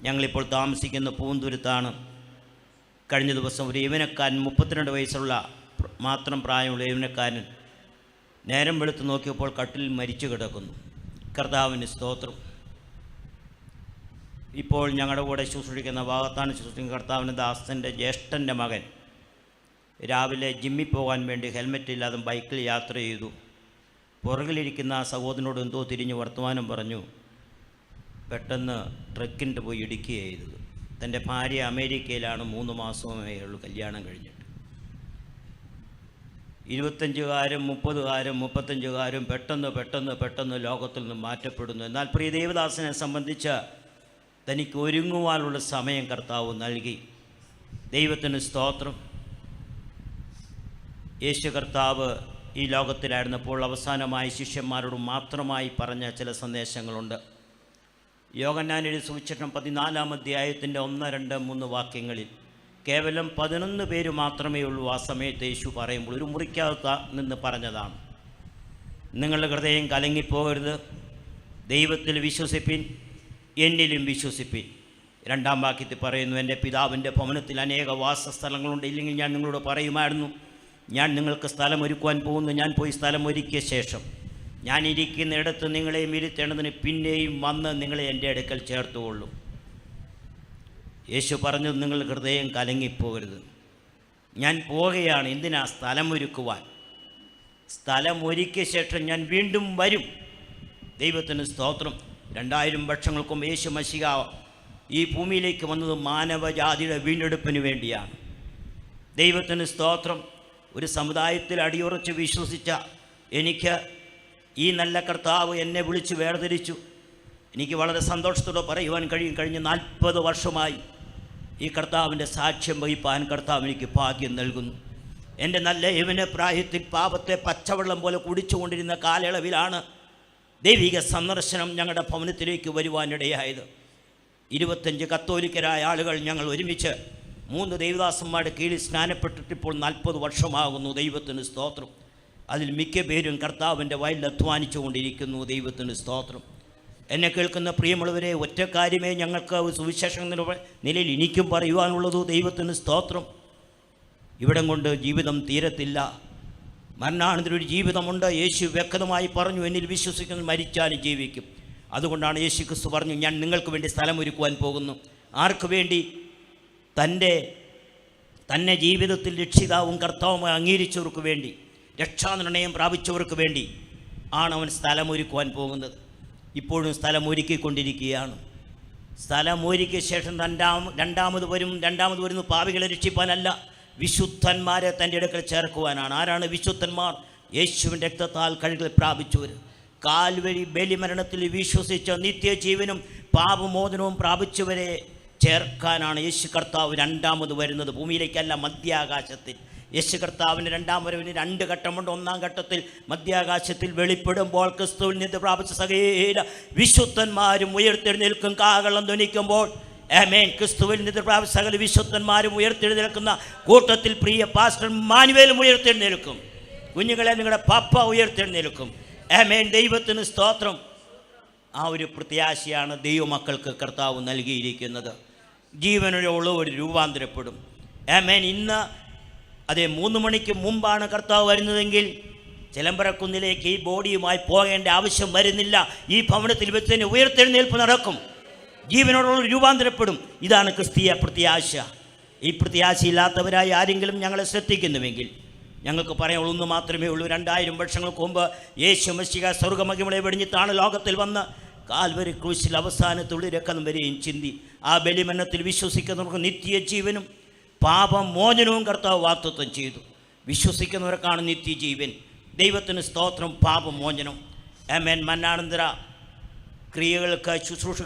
ഞങ്ങളിപ്പോൾ താമസിക്കുന്ന പൂന്തുരുത്താണ്. കഴിഞ്ഞ ദിവസം ഒരു യൗവനക്കാരൻ, 32 വയസ്സുള്ള മാത്രം പ്രായമുള്ള യൗവനക്കാരൻ നേരം വെളുത്ത് നോക്കിയപ്പോൾ കട്ടിൽ മരിച്ചു കിടക്കുന്നു. കർത്താവിന് സ്തോത്രം. ഇപ്പോൾ ഞങ്ങളുടെ കൂടെ ശുശ്രൂഷിക്കുന്ന ഭാഗത്താണ് ശുശ്രൂഷിക്കുന്ന കർത്താവിൻ്റെ ദാസൻ്റെ ജ്യേഷ്ഠൻ്റെ മകൻ രാവിലെ ജിമ്മിൽ പോകാൻ വേണ്ടി ഹെൽമെറ്റ് ഇല്ലാതെ ബൈക്കിൽ യാത്ര ചെയ്തു. പുറകിലിരിക്കുന്ന ആ സഹോദരനോട് എന്തോ തിരിഞ്ഞ് വർത്തമാനം പറഞ്ഞു. പെട്ടെന്ന് ട്രക്കിൻ്റെ പോയി ഇടിക്കുകയാണ് ചെയ്തത്. തൻ്റെ ഭാര്യ അമേരിക്കയിലാണ്, 3 മാസമേ ഉള്ളൂ കല്യാണം കഴിഞ്ഞിട്ട്. 25കാരും 30കാരും 35കാരും പെട്ടെന്ന് ലോകത്തിൽ നിന്ന് മാറ്റപ്പെടുന്നു. എന്നാൽ പ്രിയ ദേവദാസനെ സംബന്ധിച്ച് തനിക്ക് ഒരുങ്ങുവാനുള്ള സമയം കർത്താവ് നൽകി. ദൈവത്തിന് സ്തോത്രം. യേശു കർത്താവ് ഈ ലോകത്തിലായിരുന്നപ്പോൾ അവസാനമായി ശിഷ്യന്മാരോട് മാത്രമായി പറഞ്ഞ ചില സന്ദേശങ്ങളുണ്ട്. യോഹന്നാൻ എഴുതിയ സുവിശേഷം 14-ാം അധ്യായത്തിൻ്റെ 1, 2, 3 വാക്യങ്ങളിൽ കേവലം 11 പേര് മാത്രമേ ഉള്ളൂ. ആ സമയത്ത് യേശു പറയുമ്പോൾ ഒരു മുറിക്കകത്ത് നിന്ന് പറഞ്ഞതാണ്, നിങ്ങളുടെ ഹൃദയം കലങ്ങിപ്പോകരുത്, ദൈവത്തിൽ വിശ്വസിപ്പിൻ, എന്നിലും വിശ്വസിപ്പിൻ. 2-ാം വാക്യത്തിൽ പറയുന്നു, എൻ്റെ പിതാവിൻ്റെ ഭവനത്തിൽ അനേക വാസസ്ഥലങ്ങളുണ്ട്, ഇല്ലെങ്കിൽ ഞാൻ നിങ്ങളോട് പറയുമായിരുന്നു. ഞാൻ നിങ്ങൾക്ക് സ്ഥലം ഒരുക്കുവാൻ പോകുന്നു. ഞാൻ പോയി സ്ഥലം ഒരുക്കിയ ശേഷം ഞാൻ ഇരിക്കുന്നിടത്ത് നിങ്ങളെയും ഇരുത്തേണ്ടതിന് പിന്നെയും വന്ന് നിങ്ങളെ എൻ്റെ അടുക്കൽ ചേർത്തുകൊള്ളും. യേശു പറഞ്ഞു, നിങ്ങൾ ഹൃദയം കലങ്ങിപ്പോകരുത്. ഞാൻ പോവുകയാണ്. എന്തിനാ? സ്ഥലം ഒരുക്കുവാൻ. സ്ഥലം ഒരുക്കിയ ശേഷം ഞാൻ വീണ്ടും വരും. ദൈവത്തിന് സ്തോത്രം. 2000 വർഷങ്ങൾക്ക് മുമ്പ് യേശു മശിഹ ഈ ഭൂമിയിലേക്ക് വന്നത് മാനവജാതിയുടെ വീണ്ടെടുപ്പിന് വേണ്ടിയാണ്. ദൈവത്തിന് സ്തോത്രം. ഒരു സമുദായത്തിൽ അടിയുറച്ച് വിശ്വസിച്ച എനിക്ക് ഈ നല്ല കർത്താവ് എന്നെ വിളിച്ച് വേർതിരിച്ചു. എനിക്ക് വളരെ സന്തോഷത്തോടെ പറയുവാൻ കഴിയും, കഴിഞ്ഞ 40 വർഷമായി ഈ കർത്താവിൻ്റെ സാക്ഷ്യം വഹിപ്പാൻ കർത്താവ് എനിക്ക് ഭാഗ്യം നൽകുന്നു. എൻ്റെ നല്ല യൗവന പ്രായത്തിൽ പാപത്തെ പച്ചവെള്ളം പോലെ കുടിച്ചുകൊണ്ടിരുന്ന കാലയളവിലാണ് ദൈവിക സന്ദർശനം ഞങ്ങളുടെ ഭവനത്തിലേക്ക് വരുവാനിടയായത്. 25 കത്തോലിക്കരായ ആളുകൾ ഞങ്ങൾ ഒരുമിച്ച് 3 ദൈവദാസന്മാരുടെ കീഴിൽ സ്നാനപ്പെട്ടിട്ടിപ്പോൾ 40 വർഷമാകുന്നു. ദൈവത്തിന് സ്തോത്രം. അതിൽ മിക്ക പേരും കർത്താവിൻ്റെ വയലിൽ അധ്വാനിച്ചു കൊണ്ടിരിക്കുന്നു. ദൈവത്തിന് സ്തോത്രം. എന്നെ കേൾക്കുന്ന പ്രിയമുള്ളവരെ, ഒറ്റ കാര്യമേ ഞങ്ങൾക്ക് സുവിശേഷം നിലയിൽ എനിക്കും പറയുവാനുള്ളൂ. ദൈവത്തിന് സ്തോത്രം. ഇവിടം കൊണ്ട് ജീവിതം തീരത്തില്ല. മരണാനന്തരം ഒരു ജീവിതമുണ്ട്. യേശു വ്യക്തമായി പറഞ്ഞു, എന്നിൽ വിശ്വസിക്കുന്ന മരിച്ചാലും ജീവിക്കും. അതുകൊണ്ടാണ് യേശു ക്രിസ്തു പറഞ്ഞു, ഞാൻ നിങ്ങൾക്ക് വേണ്ടി സ്ഥലം ഒരുക്കുവാൻ പോകുന്നു. ആർക്ക് വേണ്ടി? തന്നെ ജീവിതത്തിൽ രക്ഷിതാവും കർത്താവുമായി അംഗീകരിച്ചവർക്ക് വേണ്ടി, രക്ഷാനിർണയം പ്രാപിച്ചവർക്ക് വേണ്ടി ആണ് അവൻ സ്ഥലം ഒരുക്കുവാൻ പോകുന്നത്. ഇപ്പോഴും സ്ഥലം ഒരുക്കിക്കൊണ്ടിരിക്കുകയാണ്. സ്ഥലം ഒരുക്കിയ ശേഷം രണ്ടാമത് വരുന്ന പാപികളെ രക്ഷിപ്പാനല്ല, വിശുദ്ധന്മാരെ തൻ്റെ അടുക്കൽ ചേർക്കുവാനാണ്. ആരാണ് വിശുദ്ധന്മാർ? യേശുവിൻ്റെ രക്തത്താൽ കഴുകൽ പ്രാപിച്ചവർ, കാൽവരി ബലിമരണത്തിൽ വിശ്വസിച്ച നിത്യജീവനും പാപമോചനവും പ്രാപിച്ചവരെ ചേർക്കാനാണ് യേശു കർത്താവ് രണ്ടാമത് വരുന്നത്. ഭൂമിയിലേക്കല്ല, മധ്യാകാശത്തിൽ. യേശു കർത്താവിൻ്റെ 2-ാം വരവിന് 2 ഘട്ടമുണ്ട്. 1-ാം ഘട്ടത്തിൽ മധ്യാകാശത്തിൽ വെളിപ്പെടുമ്പോൾ ക്രിസ്തുവിൽ നിന്ന് പ്രാപിച്ച സകല വിശുദ്ധന്മാരും ഉയർത്തെഴുന്നേൽക്കും. കാഹളം ധ്വനിക്കുമ്പോൾ ആമേൻ. ക്രിസ്തുവിൽ നിന്ന് പ്രാപിച്ച സകല വിശുദ്ധന്മാരും ഉയർത്തെഴുന്നേൽക്കുന്ന കൂട്ടത്തിൽ പ്രിയ പാസ്റ്റർ മാനുവേലും ഉയർത്തെഴുന്നേൽക്കും. കുഞ്ഞുങ്ങളെ, നിങ്ങളുടെ പപ്പ ഉയർത്തെഴുന്നേൽക്കും. ആമേൻ. ദൈവത്തിന് സ്തോത്രം. ആ ഒരു പ്രത്യാശയാണ് ദൈവമക്കൾക്ക് കർത്താവ് നൽകിയിരിക്കുന്നത്. ജീവനുള്ളവർ രൂപാന്തരപ്പെടും. ആമേൻ. ഇന്ന് 3 മണിക്ക് മുമ്പാണ് കർത്താവ് വരുന്നതെങ്കിൽ ചിലമ്പരക്കുന്നിലേക്ക് ഈ ബോഡിയുമായി പോകേണ്ട ആവശ്യം വരുന്നില്ല. ഈ ഭവനത്തിൽ വെച്ച് തന്നെ ഉയർത്തെഴുന്നേൽപ്പ് നടക്കും. ജീവനോടുള്ള രൂപാന്തരപ്പെടും. ഇതാണ് ക്രിസ്തീയ പ്രത്യാശ. ഈ പ്രത്യാശയില്ലാത്തവരായി ആരെങ്കിലും ഞങ്ങളെ ശ്രദ്ധിക്കുന്നുവെങ്കിൽ ഞങ്ങൾക്ക് പറയാനുള്ളൊന്ന് മാത്രമേ ഉള്ളൂ. 2000 വർഷങ്ങൾക്ക് മുമ്പ് യേശു മെസ്സിഹ സ്വർഗ്ഗമഹിമകളെ വെടിഞ്ഞിട്ടാണ് ലോകത്തിൽ വന്ന് കാൽവരി ക്രൂശിൽ അവസാനത്തുള്ളി രക്തം വരെയും ചിന്തി. ആ ബലിമരണത്തിൽ വിശ്വസിക്കുന്നവർക്ക് നിത്യജീവനും പാപമോചനവും കർത്താവ് വാഗ്ദത്തം ചെയ്തു. വിശ്വസിക്കുന്നവർക്കാണ് നിത്യജീവൻ. ദൈവത്തിന് സ്തോത്രം. പാപമോചനം. ആമേൻ. മരണാനന്തര ക്രിയകൾക്ക് ശുശ്രൂഷ